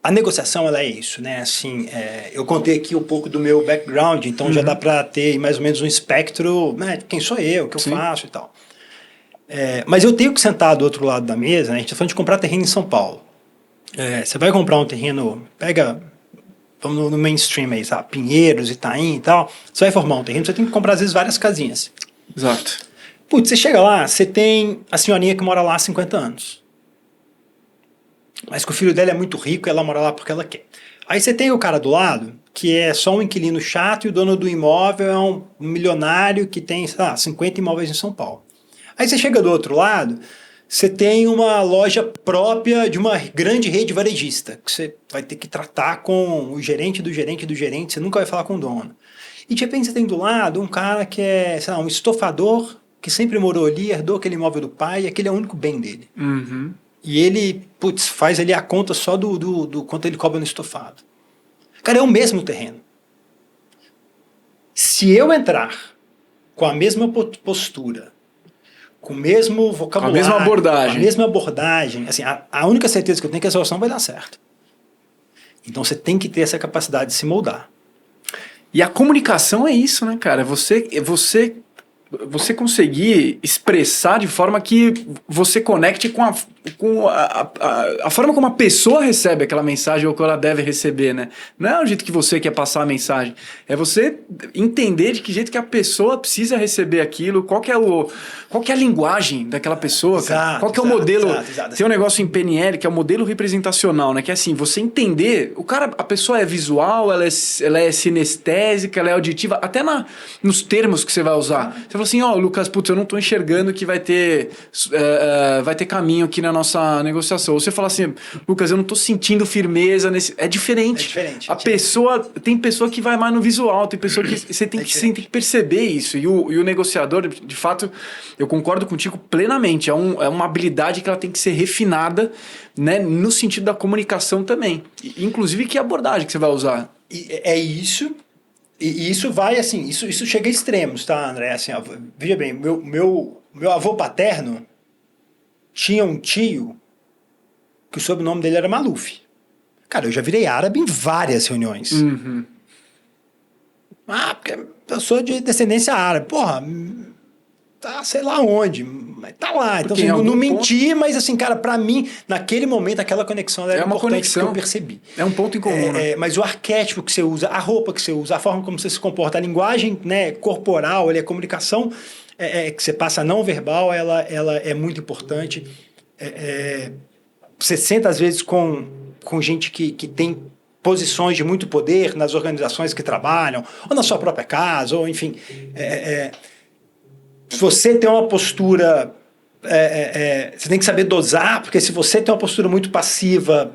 Speaker 2: a negociação, ela é isso, né? Assim, eu contei aqui um pouco do meu background, então já dá para ter mais ou menos um espectro, né? Quem sou eu, o que eu faço e tal. Mas eu tenho que sentar do outro lado da mesa, né? A gente está falando de comprar terreno em São Paulo. Você vai comprar um terreno, vamos no mainstream aí, sabe? Pinheiros, Itaim e tal. Você vai formar um terreno, você tem que comprar às vezes várias casinhas.
Speaker 1: Exato.
Speaker 2: Putz, você chega lá, você tem a senhorinha que mora lá há 50 anos. Mas que o filho dela é muito rico e ela mora lá porque ela quer. Aí você tem o cara do lado, que é só um inquilino chato, e o dono do imóvel é um milionário que tem, sei lá, 50 imóveis em São Paulo. Aí você chega do outro lado, você tem uma loja própria de uma grande rede varejista, que você vai ter que tratar com o gerente do gerente do gerente, você nunca vai falar com o dono. E de repente você tem do lado um cara que é, sei lá, um estofador, que sempre morou ali, herdou aquele imóvel do pai, e aquele é o único bem dele.
Speaker 1: Uhum.
Speaker 2: E ele, faz ali a conta só do quanto ele cobra no estofado. Cara, é o mesmo terreno. Se eu entrar com a mesma postura, com o mesmo vocabulário,
Speaker 1: com a mesma
Speaker 2: abordagem, assim, a única certeza que eu tenho é que a solução vai dar certo. Então você tem que ter essa capacidade de se moldar.
Speaker 1: E a comunicação é isso, né, cara? Você conseguir expressar de forma que você conecte com com a forma como a pessoa recebe aquela mensagem ou que ela deve receber, né? Não é o jeito que você quer passar a mensagem. É você entender de que jeito que a pessoa precisa receber aquilo, qual que é a linguagem daquela pessoa, cara. Qual que é o modelo...
Speaker 2: Exato.
Speaker 1: Tem um negócio em PNL que é o modelo representacional, né? Que é assim, você entender... A pessoa é visual, ela é sinestésica, ela é auditiva, até nos termos que você vai usar. Você fala assim, Lucas, putz, eu não tô enxergando que vai ter caminho aqui na nossa negociação. Ou você fala assim, Lucas, eu não tô sentindo firmeza nesse... É diferente. Tem pessoa que vai mais no visual, tem pessoa que você tem que perceber isso. E o negociador, de fato, eu concordo contigo plenamente. É uma habilidade que ela tem que ser refinada, né, no sentido da comunicação também. Inclusive, que abordagem que você vai usar.
Speaker 2: É isso. E isso vai assim, isso chega a extremos, tá, André? Assim, veja bem, meu avô paterno tinha um tio que o sobrenome dele era Maluf. Cara, eu já virei árabe em várias reuniões.
Speaker 1: Uhum.
Speaker 2: Porque eu sou de descendência árabe. Porra, tá sei lá onde, mas tá lá. Então, assim, não menti, mas assim, cara, pra mim, naquele momento, aquela conexão era importante que eu percebi.
Speaker 1: É um ponto em comum, né?
Speaker 2: Mas o arquétipo que você usa, a roupa que você usa, a forma como você se comporta, a linguagem, né, corporal, a comunicação que você passa não verbal, ela é muito importante. Você senta, às vezes, com gente que tem posições de muito poder nas organizações que trabalham, ou na sua própria casa, ou enfim... Se você tem uma postura... você tem que saber dosar, porque se você tem uma postura muito passiva,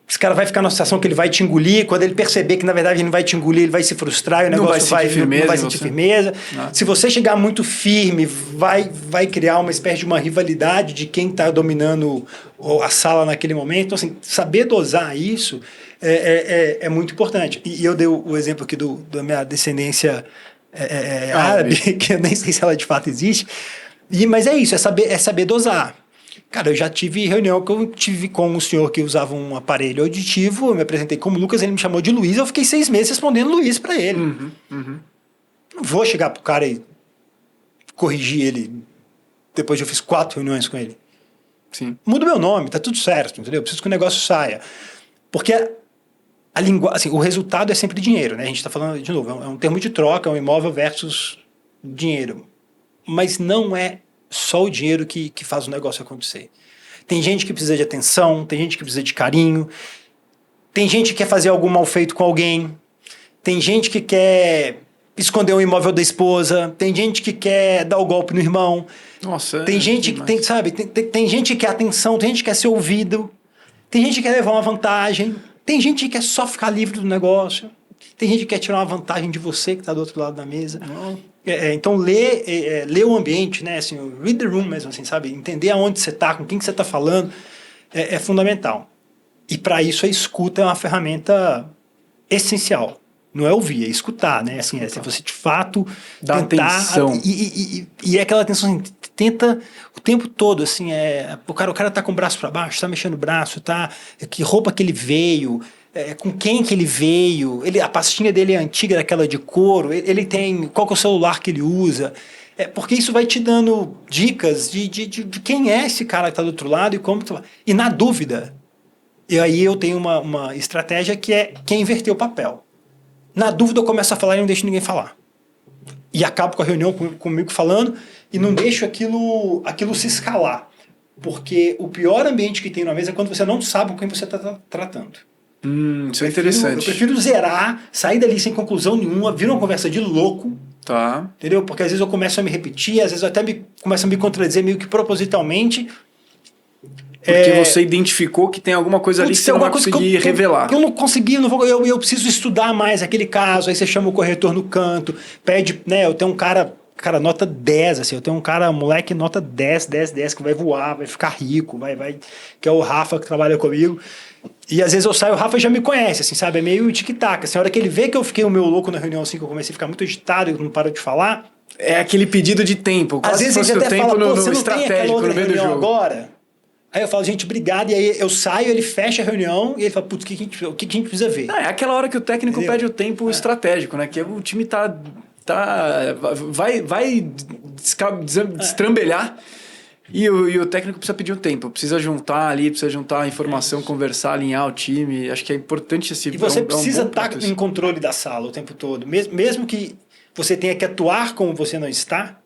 Speaker 2: esse cara vai ficar numa situação que ele vai te engolir, quando ele perceber que na verdade ele não vai te engolir, ele vai se frustrar, e o negócio não vai sentir firmeza. Se você chegar muito firme, vai criar uma espécie de uma rivalidade de quem está dominando a sala naquele momento. Então, assim, saber dosar isso é muito importante. E eu dei o exemplo aqui da minha descendência árabe, que eu nem sei se ela de fato existe. Mas é isso, é saber dosar. Cara, eu já tive reunião que eu tive com um senhor que usava um aparelho auditivo, eu me apresentei como Lucas, ele me chamou de Luiz, eu fiquei 6 meses respondendo Luiz para ele. Não vou chegar pro cara e corrigir ele depois de eu fiz 4 reuniões com ele.
Speaker 1: Sim.
Speaker 2: Muda o meu nome, tá tudo certo, entendeu? Eu preciso que o negócio saia. Porque assim, o resultado é sempre dinheiro, né? A gente está falando, de novo, é um termo de troca, é um imóvel versus dinheiro. Mas não é só o dinheiro que faz o negócio acontecer. Tem gente que precisa de atenção, tem gente que precisa de carinho, tem gente que quer fazer algum mal feito com alguém, tem gente que quer esconder um imóvel da esposa, tem gente que quer dar o golpe no irmão.
Speaker 1: Nossa,
Speaker 2: tem gente que tem, sabe, tem gente que quer atenção, tem gente que quer ser ouvido, tem gente que quer levar uma vantagem, tem gente que quer só ficar livre do negócio, tem gente que quer tirar uma vantagem de você que está do outro lado da mesa. Então, ler o ambiente, né? Assim, read the room mesmo, assim, sabe? Entender aonde você está, com quem que você está falando, é fundamental. E para isso a escuta é uma ferramenta essencial. Não é ouvir, é escutar, né? Assim, se você de fato
Speaker 1: dá
Speaker 2: tentar
Speaker 1: atenção.
Speaker 2: E é aquela atenção, assim, tenta o tempo todo, assim, o cara tá com o braço para baixo, tá mexendo o braço, que roupa que ele veio, com quem que ele veio, a pastinha dele é antiga, daquela de couro, ele tem, qual que é o celular que ele usa, porque isso vai te dando dicas de quem é esse cara que tá do outro lado e como... E na dúvida, e aí eu tenho uma estratégia que é inverter o papel. Na dúvida eu começo a falar e não deixo ninguém falar. E acabo com a reunião comigo falando e não deixo aquilo se escalar. Porque o pior ambiente que tem na mesa é quando você não sabe com quem você está tratando.
Speaker 1: Isso é interessante.
Speaker 2: Eu prefiro zerar, sair dali sem conclusão nenhuma, vir uma conversa de louco.
Speaker 1: Tá.
Speaker 2: Entendeu? Porque às vezes eu começo a me repetir, às vezes eu até começo a me contradizer meio que propositalmente.
Speaker 1: Porque você identificou que tem alguma coisa ali que você não vai conseguir revelar.
Speaker 2: Eu não consegui, eu preciso estudar mais aquele caso. Aí você chama o corretor no canto, pede, né? Eu tenho um cara nota 10, assim, eu tenho um moleque nota 10, que vai voar, vai ficar rico, que é o Rafa que trabalha comigo. E às vezes eu saio, o Rafa já me conhece, assim, sabe? É meio tic-tac. Assim, a hora que ele vê que eu fiquei o meu louco na reunião, assim, que eu comecei a ficar muito agitado e não paro de falar.
Speaker 1: É aquele pedido de tempo.
Speaker 2: Às vezes ele até fala, pô, você não tem aquela outra reunião agora? Aí eu falo, gente, obrigado. E aí eu saio, ele fecha a reunião e ele fala, putz, o que a gente precisa ver?
Speaker 1: É aquela hora que o técnico pede o tempo estratégico, né? Que o time vai destrambelhar E o técnico precisa pedir um tempo, precisa juntar a informação, conversar, alinhar o time. Acho que é importante esse.
Speaker 2: E você precisa
Speaker 1: bom
Speaker 2: estar em controle da sala o tempo todo. Mesmo que você tenha que atuar como você não está,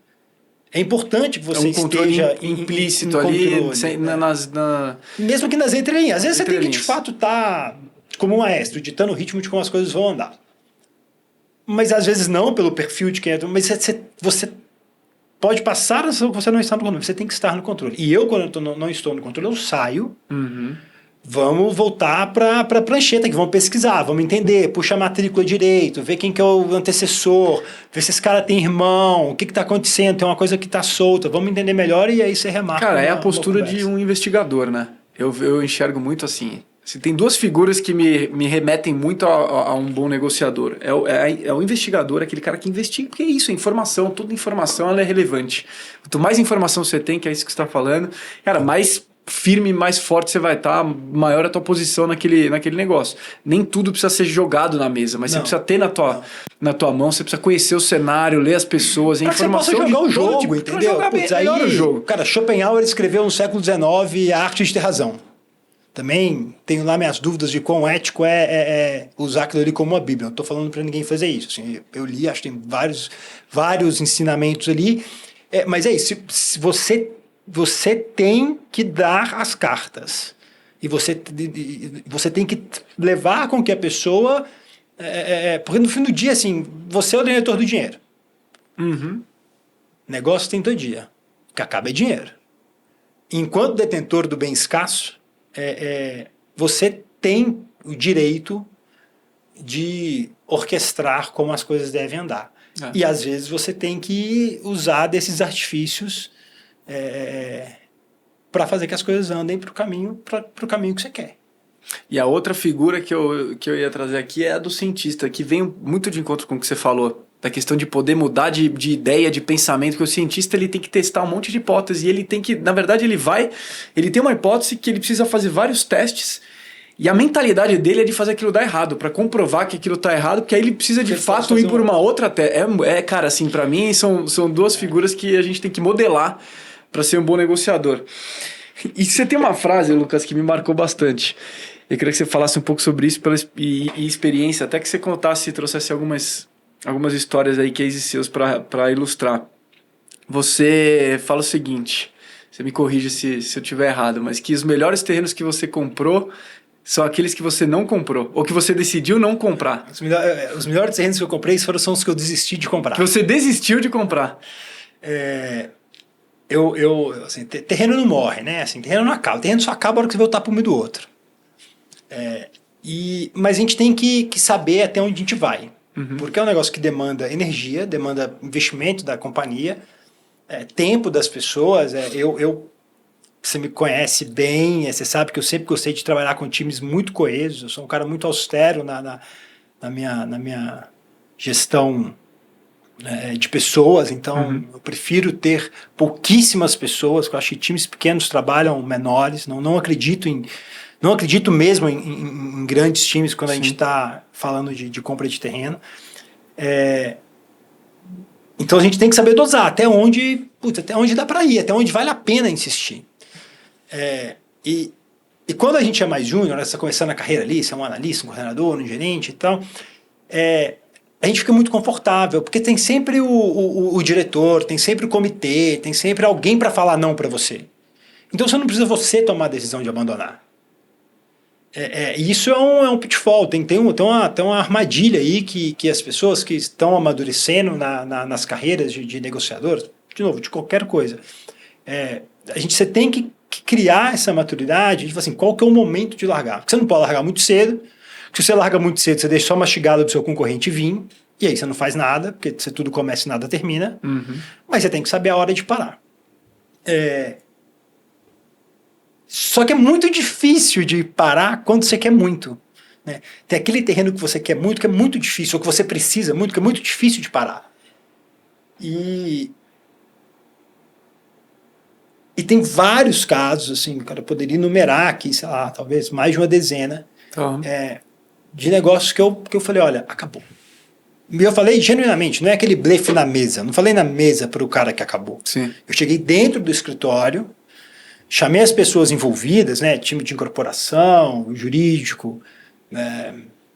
Speaker 2: é importante que você esteja
Speaker 1: implícito ali,
Speaker 2: mesmo que nas entrelinhas. Às vezes você tem que, de fato, estar como um maestro, ditando o ritmo de como as coisas vão andar. Mas às vezes não, pelo perfil de quem é. Mas você pode passar a sensação que você não está no controle. Você tem que estar no controle. E eu, quando eu não estou no controle, eu saio. Vamos voltar para a prancheta, que vamos pesquisar, vamos entender, puxa a matrícula direito, ver quem que é o antecessor, ver se esse cara tem irmão, o que está acontecendo, tem uma coisa que está solta, vamos entender melhor e aí você remarca.
Speaker 1: Cara, é a postura de um investigador, né? Eu enxergo muito assim. Tem duas figuras que me remetem muito a um bom negociador. É o investigador, aquele cara que investiga, porque é isso, é informação, toda informação ela é relevante. Quanto mais informação você tem, que é isso que você está falando, cara, mais firme, mais forte você vai estar, maior a tua posição naquele negócio. Nem tudo precisa ser jogado na mesa, mas você precisa ter na tua mão, você precisa conhecer o cenário, ler as pessoas, a informação.
Speaker 2: Você possa jogar o jogo, tipo, entendeu?
Speaker 1: Jogar melhor o jogo.
Speaker 2: Cara, Schopenhauer escreveu no século XIX A Arte de Ter Razão. Também tenho lá minhas dúvidas de quão ético é usar aquilo ali como uma bíblia. Não estou falando para ninguém fazer isso. Assim, eu li, acho que tem vários ensinamentos ali. Mas é isso, se você tem que dar as cartas. E você tem que levar com que a pessoa... porque no fim do dia, assim, você é o detentor do dinheiro. Negócio tem todo dia. O que acaba é dinheiro. Enquanto detentor do bem escasso, você tem o direito de orquestrar como as coisas devem andar. E às vezes você tem que usar desses artifícios para fazer que as coisas andem para o caminho que você quer.
Speaker 1: E a outra figura que eu ia trazer aqui é a do cientista, que vem muito de encontro com o que você falou, da questão de poder mudar de ideia, de pensamento, porque o cientista ele tem que testar um monte de hipóteses e ele tem que, na verdade, ele tem uma hipótese que ele precisa fazer vários testes e a mentalidade dele é de fazer aquilo dar errado, para comprovar que aquilo tá errado, porque aí ele precisa de fato ir por uma outra tese. Cara, assim, para mim são duas figuras que a gente tem que modelar para ser um bom negociador. E você tem uma frase, Lucas, que me marcou bastante. Eu queria que você falasse um pouco sobre isso e experiência, até que você contasse e trouxesse algumas histórias aí, cases seus para ilustrar. Você fala o seguinte, você me corrige se eu estiver errado, mas que os melhores terrenos que você comprou são aqueles que você não comprou, ou que você decidiu não comprar.
Speaker 2: Os melhores terrenos que eu comprei são os que eu desisti de comprar.
Speaker 1: Que você desistiu de comprar.
Speaker 2: Assim, terreno não morre, né? Assim, terreno não acaba. Terreno só acaba na hora que você vê o tapume do outro. Mas a gente tem que saber até onde a gente vai. Porque é um negócio que demanda energia, demanda investimento da companhia, tempo das pessoas. Você me conhece bem, você sabe que eu sempre gostei de trabalhar com times muito coesos. Eu sou um cara muito austero na minha gestão de pessoas, então eu prefiro ter pouquíssimas pessoas, porque eu acho que times pequenos trabalham menores, não acredito mesmo em grandes times quando a gente está falando de compra de terreno. Então a gente tem que saber dosar até onde dá para ir, até onde vale a pena insistir. E quando a gente é mais júnior, você está começando a carreira ali, você é um analista, um coordenador, um gerente e tal, a gente fica muito confortável, porque tem sempre o diretor, tem sempre o comitê, tem sempre alguém para falar não para você. Então você não precisa você tomar a decisão de abandonar. Isso é um pitfall, tem uma armadilha aí que as pessoas que estão amadurecendo nas carreiras de negociador, de novo, de qualquer coisa, você tem que criar essa maturidade, tipo assim, qual que é o momento de largar? Porque você não pode largar muito cedo, se você larga muito cedo, você deixa só mastigado do seu concorrente vir, e aí você não faz nada, porque você tudo começa e nada termina, mas você tem que saber a hora de parar. Só que é muito difícil de parar quando você quer muito. Né? Tem aquele terreno que você quer muito, que é muito difícil, ou que você precisa muito, que é muito difícil de parar. E tem vários casos, assim, cara, eu poderia enumerar aqui, sei lá, talvez mais de uma dezena, de negócios que eu falei, olha, acabou. E eu falei genuinamente, não é aquele blefe na mesa. Não falei na mesa para o cara que acabou.
Speaker 1: Sim.
Speaker 2: Eu cheguei dentro do escritório, chamei as pessoas envolvidas, né, time de incorporação, jurídico,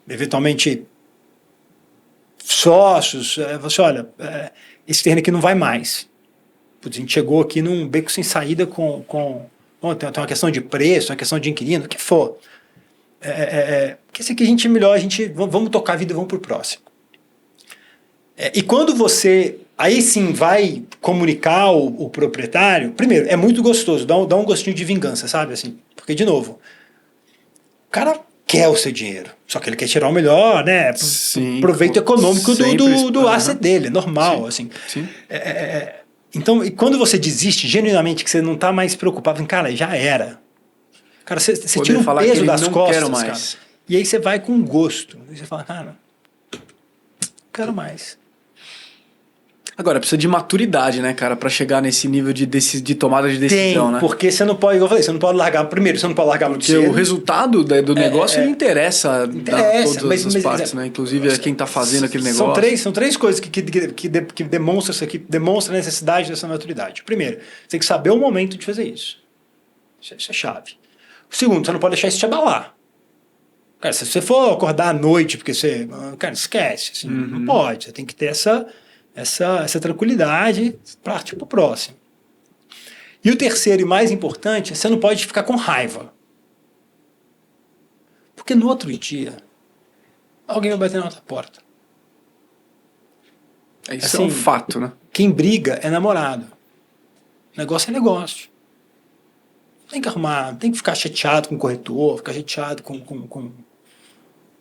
Speaker 2: eventualmente sócios. Falei assim, olha, esse terreno aqui não vai mais. Putz, a gente chegou aqui num beco sem saída tem uma questão de preço, uma questão de inquilino, o que for. Porque esse aqui a gente é melhor, vamos tocar a vida, vamos pro próximo. E quando você, aí sim, vai comunicar o proprietário, primeiro, é muito gostoso, dá um gostinho de vingança, sabe? Assim, porque, de novo, o cara quer o seu dinheiro, só que ele quer tirar o melhor, né?
Speaker 1: Sim,
Speaker 2: Proveito econômico do asset dele, normal,
Speaker 1: sim,
Speaker 2: assim.
Speaker 1: Sim.
Speaker 2: Então, e quando você desiste genuinamente, que você não está mais preocupado, cara, já era. Cara, você tira um peso das costas, cara. E aí você vai com gosto. E você fala, cara, não quero mais.
Speaker 1: Agora, precisa de maturidade, né, cara, pra chegar nesse nível de tomada de decisão, né?
Speaker 2: Porque você não pode, igual eu falei, você não pode largar, primeiro, você não pode largar muito cedo.
Speaker 1: Porque o resultado do negócio ele interessa a todas as partes, né? Inclusive a quem tá fazendo aquele negócio.
Speaker 2: São três coisas que demonstram a necessidade dessa maturidade. Primeiro, você tem que saber o momento de fazer isso. Isso é chave. Segundo, você não pode deixar isso te abalar. Cara, se você for acordar à noite porque você... Cara, esquece. Assim, não pode. Você tem que ter essa tranquilidade para partir para o próximo. E o terceiro e mais importante, você não pode ficar com raiva. Porque no outro dia, alguém vai bater na outra porta.
Speaker 1: Isso
Speaker 2: assim,
Speaker 1: é um fato, né?
Speaker 2: Quem briga é namorado. Negócio é negócio. Tem que arrumar, tem que ficar chateado com o corretor, ficar chateado com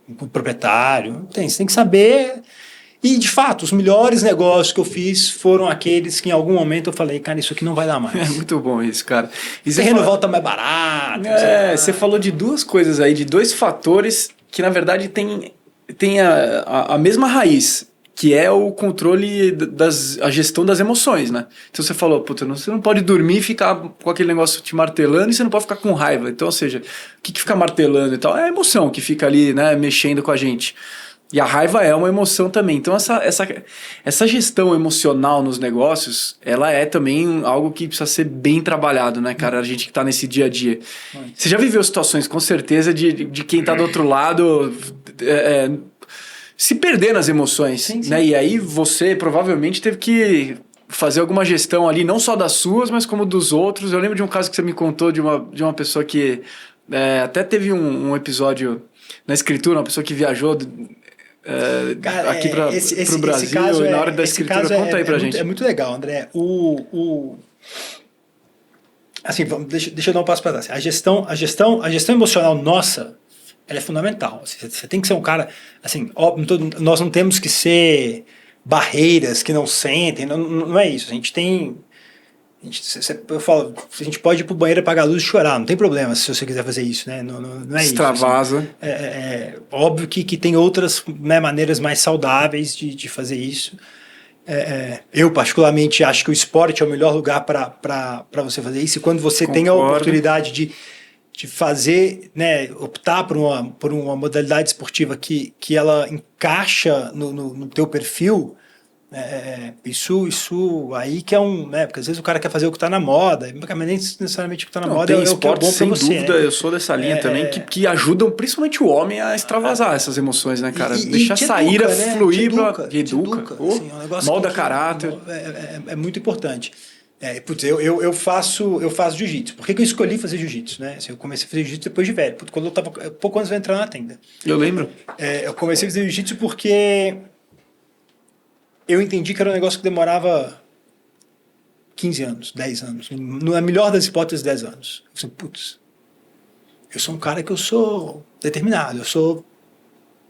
Speaker 2: o proprietário. Você tem que saber. E, de fato, os melhores negócios que eu fiz foram aqueles que em algum momento eu falei, cara, isso aqui não vai dar mais.
Speaker 1: É muito bom isso, cara.
Speaker 2: E terreno volta mais barato.
Speaker 1: Você falou de duas coisas aí, de dois fatores que, na verdade, tem a mesma raiz, que é o controle, a gestão das emoções, né? Então você falou, puta, você não pode dormir e ficar com aquele negócio te martelando e você não pode ficar com raiva. Então, ou seja, o que fica martelando e tal? É a emoção que fica ali, né, mexendo com a gente. E a raiva é uma emoção também. Então, essa gestão emocional nos negócios, ela é também algo que precisa ser bem trabalhado, né, cara? A gente que tá nesse dia a dia. Você já viveu situações, com certeza, de quem tá do outro lado se perder nas emoções,
Speaker 2: sim.
Speaker 1: Né? E aí você provavelmente teve que fazer alguma gestão ali, não só das suas, mas como dos outros. Eu lembro de um caso que você me contou de uma pessoa que até teve um episódio na escritura, uma pessoa que viajou... aqui para o Brasil, e na hora da escritura, conta aí pra gente.
Speaker 2: É muito legal, André. Assim, deixa eu dar um passo para trás. A gestão emocional nossa, ela é fundamental. Você tem que ser um cara, assim, nós não temos que ser barreiras que não sentem, não é isso. A gente tem... Eu falo, a gente pode ir pro banheiro, apagar a luz e chorar, não tem problema se você quiser fazer isso, né? Não é
Speaker 1: extravasa.
Speaker 2: Isso. Assim. Óbvio que tem outras, né, maneiras mais saudáveis de fazer isso. Eu, particularmente, acho que o esporte é o melhor lugar para você fazer isso. E quando você tem a oportunidade de fazer, né, optar por uma modalidade esportiva que ela encaixa no teu perfil... isso aí que é né? Porque às vezes o cara quer fazer o que está na moda, mas nem necessariamente o que está na moda é o que é bom para você. Sem
Speaker 1: dúvida, eu sou dessa linha também, que ajudam principalmente o homem a extravasar essas emoções, né, cara? Deixar sair, fluir, educa, assim, molda caráter.
Speaker 2: É muito importante. Eu faço jiu-jitsu. Por que eu escolhi fazer jiu-jitsu? Né? Assim, eu comecei a fazer jiu-jitsu depois de velho, quando eu estava pouco antes de entrar na tenda.
Speaker 1: Eu lembro.
Speaker 2: Eu comecei a fazer jiu-jitsu porque... eu entendi que era um negócio que demorava 15 anos, 10 anos. Na melhor das hipóteses, 10 anos. Eu falei, putz, eu sou um cara que eu sou determinado,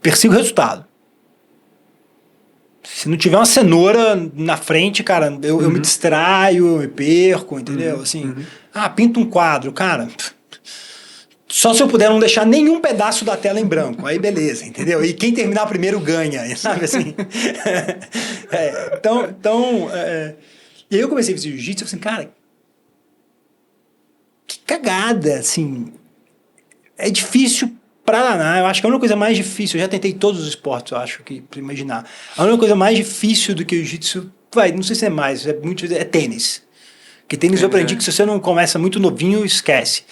Speaker 2: persigo resultado. Se não tiver uma cenoura na frente, cara, eu me distraio, eu me perco, entendeu? Assim, pinta um quadro, cara... só se eu puder não deixar nenhum pedaço da tela em branco. Aí beleza, entendeu? E quem terminar primeiro ganha, sabe assim? E aí eu comecei a fazer jiu-jitsu e falei assim, cara, que cagada, assim. É difícil pra danar. Eu acho que a única coisa mais difícil, eu já tentei todos os esportes, eu acho que, pra imaginar. A única coisa mais difícil do que o jiu-jitsu, não sei se é mais, é tênis. Porque tênis eu aprendi que se você não começa muito novinho, esquece.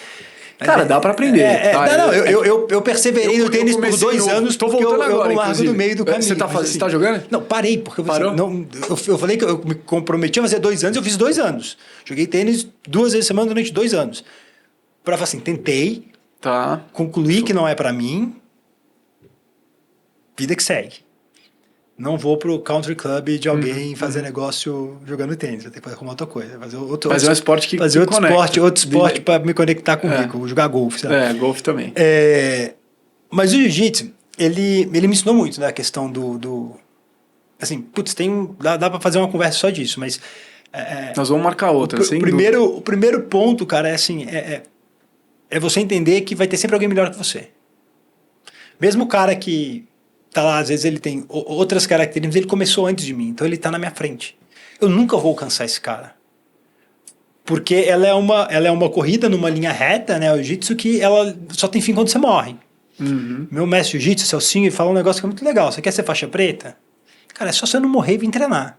Speaker 1: Cara, dá pra aprender.
Speaker 2: Eu perseverei no tênis por 2 anos,
Speaker 1: tô
Speaker 2: porque
Speaker 1: voltando agora,
Speaker 2: eu largo no meio do caminho.
Speaker 1: Você tá jogando?
Speaker 2: Não, parei, porque eu falei que eu me comprometi a fazer 2 anos, eu fiz 2 anos. Joguei tênis 2 vezes por semana durante 2 anos. Pra falar assim, tentei, concluí que não é pra mim, vida que segue. Não vou pro country club de alguém fazer negócio jogando tênis. Eu tenho que arrumar outra coisa. Fazer um esporte que fazer outro esporte para me conectar comigo. Jogar golfe, sabe?
Speaker 1: Golfe também.
Speaker 2: Mas o jiu-jitsu, ele me ensinou muito, né? A questão do assim, putz, dá para fazer uma conversa só disso, mas
Speaker 1: nós vamos marcar outra,
Speaker 2: o primeiro ponto, cara, é assim, é você entender que vai ter sempre alguém melhor que você. Mesmo o cara que tá lá, às vezes ele tem outras características, ele começou antes de mim, então ele tá na minha frente. Eu nunca vou alcançar esse cara. Porque ela é uma corrida numa linha reta, né? O jiu-jitsu que ela só tem fim quando você morre. Meu mestre jiu-jitsu, Celcinho, ele fala um negócio que é muito legal. Você quer ser faixa preta? Cara, é só você não morrer e vir treinar.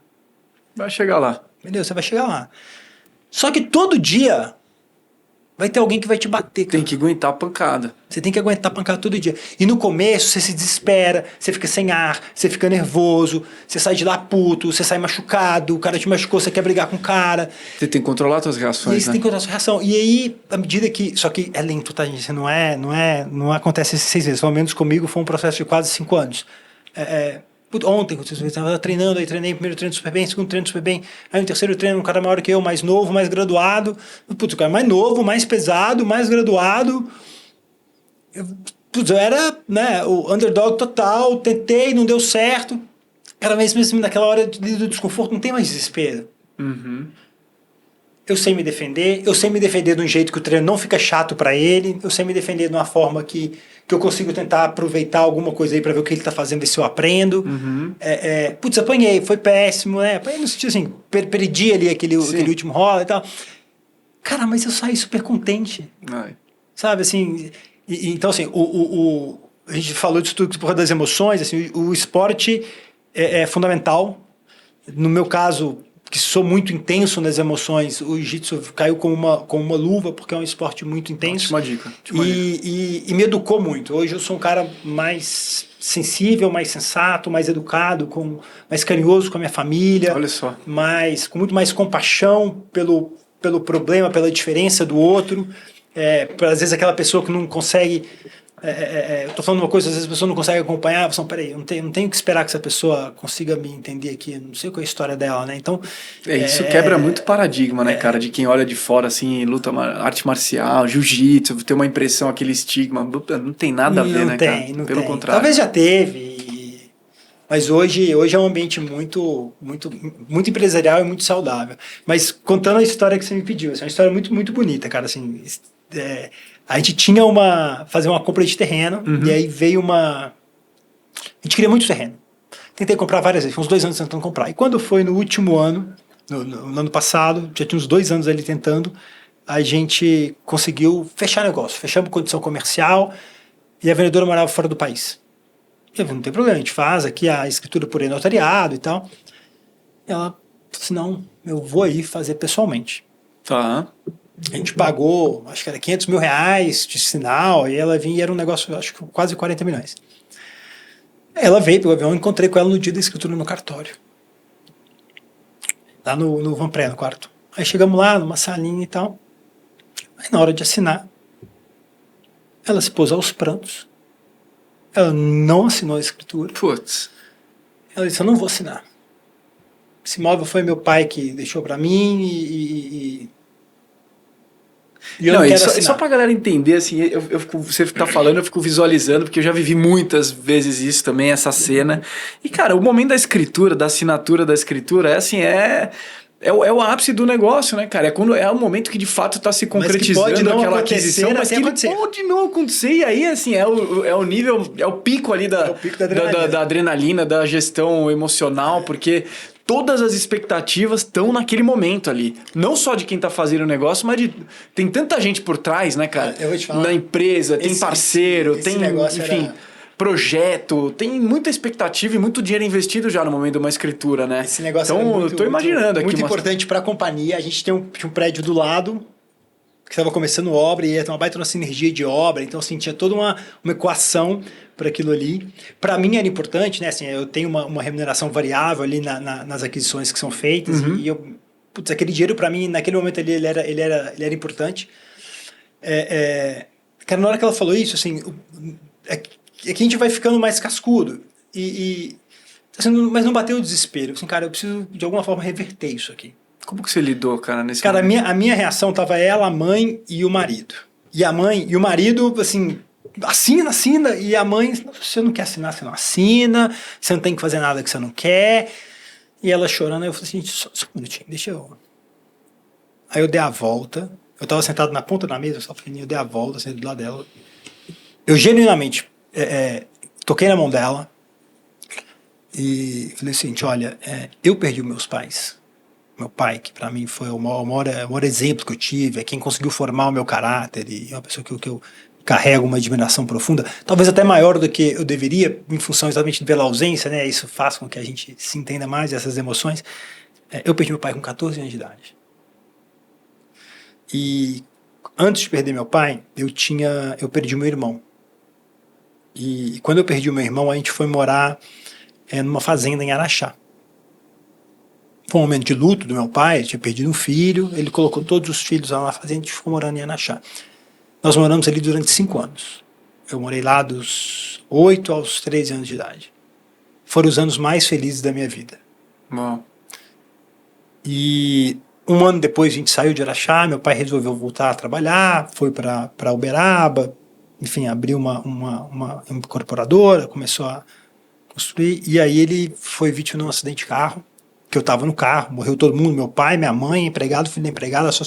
Speaker 1: Vai chegar lá.
Speaker 2: Entendeu? Você vai chegar lá. Só que todo dia vai ter alguém que vai te bater, cara.
Speaker 1: Tem que aguentar a pancada.
Speaker 2: Você tem que aguentar a pancada todo dia. E no começo você se desespera, você fica sem ar, você fica nervoso, você sai de lá puto, você sai machucado, o cara te machucou, você quer brigar com o cara.
Speaker 1: Você tem que controlar as suas reações,
Speaker 2: e aí você tem que controlar a sua reação. E aí, à medida que... Só que é lento, tá, gente? Não acontece 6 vezes. Pelo menos comigo foi um processo de quase 5 anos. Ontem, eu estava treinando, aí treinei o primeiro treino super bem, segundo treino super bem, aí no terceiro treino um cara maior que eu, mais novo, mais graduado, o cara mais novo, mais pesado, mais graduado, eu era, né, o underdog total, tentei, não deu certo, cara, mas mesmo naquela hora do desconforto não tem mais desespero. Eu sei me defender de um jeito que o treino não fica chato para ele, eu sei me defender de uma forma que eu consigo tentar aproveitar alguma coisa aí para ver o que ele tá fazendo, ver se eu aprendo. Apanhei, foi péssimo, né? Apanhei no sentido assim, perdi ali aquele último rola e tal. Cara, mas eu saí super contente. Sabe, assim, então assim, a gente falou disso tudo por causa das emoções, assim, o esporte é fundamental. No meu caso, que sou muito intenso nas emoções, o jiu-jitsu caiu como uma luva, porque é um esporte muito intenso.
Speaker 1: Ótima dica.
Speaker 2: E me educou muito. Hoje eu sou um cara mais sensível, mais sensato, mais educado, mais carinhoso com a minha família.
Speaker 1: Olha só.
Speaker 2: Com muito mais compaixão pelo problema, pela diferença do outro. Às vezes aquela pessoa que não consegue... eu tô falando uma coisa, às vezes a pessoa não consegue acompanhar, peraí, eu não tenho que esperar que essa pessoa consiga me entender aqui, eu não sei qual é a história dela, né? Então...
Speaker 1: isso quebra muito paradigma, né, cara? De quem olha de fora, assim, luta, arte marcial, jiu-jitsu, tem uma impressão, aquele estigma, não tem nada a ver, né, cara? Pelo contrário.
Speaker 2: Talvez já teve, mas hoje é um ambiente muito, muito, muito empresarial e muito saudável. Mas contando a história que você me pediu, é uma história muito, muito bonita, cara, assim... A gente tinha fazer uma compra de terreno, e aí veio a gente queria muito terreno. Tentei comprar várias vezes, uns 2 anos tentando comprar. E quando foi no último ano, no ano passado, já tinha uns 2 anos ali tentando, a gente conseguiu fechar negócio. Fechamos condição comercial e a vendedora morava fora do país. E eu falei, não tem problema, a gente faz aqui a escritura por notariado e tal. E ela disse, não, eu vou aí fazer pessoalmente.
Speaker 1: Tá.
Speaker 2: A gente pagou, acho que era R$500 mil de sinal, e ela vinha e era um negócio, acho que quase 40 milhões. Ela veio pelo avião, encontrei com ela no dia da escritura no cartório. Lá no Vanpré, no quarto. Aí chegamos lá, numa salinha e tal. Aí na hora de assinar, ela se pôs aos prantos. Ela não assinou a escritura.
Speaker 1: Putz.
Speaker 2: Ela disse, eu não vou assinar. Esse imóvel foi meu pai que deixou pra mim e eu não quero assinar.
Speaker 1: Só pra galera entender, assim, você tá falando, eu fico visualizando, porque eu já vivi muitas vezes isso também, essa cena. E, cara, o momento da escritura, da assinatura da escritura, é o ápice do negócio, né, cara? É o momento que de fato tá se concretizando aquela aquisição, mas que pode não acontecer. E aí, assim, é o nível, é o pico ali da adrenalina, da gestão emocional, porque todas as expectativas estão naquele momento ali. Não só de quem tá fazendo o negócio, mas tem tanta gente por trás, né, cara?
Speaker 2: Eu vou te falar.
Speaker 1: Na empresa, tem parceiro,
Speaker 2: esse
Speaker 1: tem,
Speaker 2: negócio
Speaker 1: enfim, projeto, tem muita expectativa e muito dinheiro investido já no momento de uma escritura, né?
Speaker 2: Esse negócio
Speaker 1: então,
Speaker 2: muito,
Speaker 1: eu tô imaginando aqui.
Speaker 2: Muito importante para a companhia. A gente tinha um prédio do lado que estava começando obra e ia ter uma baita uma sinergia de obra. Então, assim, tinha toda uma equação para aquilo ali. Para mim era importante, né? Assim, eu tenho uma remuneração variável ali nas aquisições que são feitas e eu, putz, aquele dinheiro para mim, naquele momento ali, ele era importante. Cara, na hora que ela falou isso, assim, é que a gente vai ficando mais cascudo assim, mas não bateu o desespero. Assim, cara, eu preciso de alguma forma reverter isso aqui.
Speaker 1: Como que você lidou, cara, nesse
Speaker 2: Cara,
Speaker 1: momento?
Speaker 2: a minha reação tava ela, a mãe e o marido. E a mãe e o marido, assim, assina. E a mãe, se você não quer assinar, você não assina. Você não tem que fazer nada que você não quer. E ela chorando, aí eu falei assim, só um minutinho, deixa eu... Aí eu dei a volta. Eu tava sentado na ponta da mesa, eu dei a volta, sentei do lado dela. Eu genuinamente toquei na mão dela e falei assim, olha, eu perdi os meus pais. Meu pai, que para mim foi o maior exemplo que eu tive, é quem conseguiu formar o meu caráter e é uma pessoa que eu carrego uma admiração profunda, talvez até maior do que eu deveria, em função exatamente pela ausência, né? Isso faz com que a gente se entenda mais essas emoções. Eu perdi meu pai com 14 anos de idade. E antes de perder meu pai, eu perdi meu irmão. E quando eu perdi o meu irmão, a gente foi morar numa fazenda em Araxá. Foi um momento de luto do meu pai, ele tinha perdido um filho, ele colocou todos os filhos lá na fazenda e a gente ficou morando em Araxá. Nós moramos ali durante 5 anos. Eu morei lá dos 8 aos 13 anos de idade. Foram os anos mais felizes da minha vida.
Speaker 1: Bom.
Speaker 2: E 1 ano depois a gente saiu de Araxá, meu pai resolveu voltar a trabalhar, foi para Uberaba, enfim, abriu uma incorporadora, começou a construir, e aí ele foi vítima de um acidente de carro, que eu estava no carro, morreu todo mundo, meu pai, minha mãe, empregado, filho da empregada, só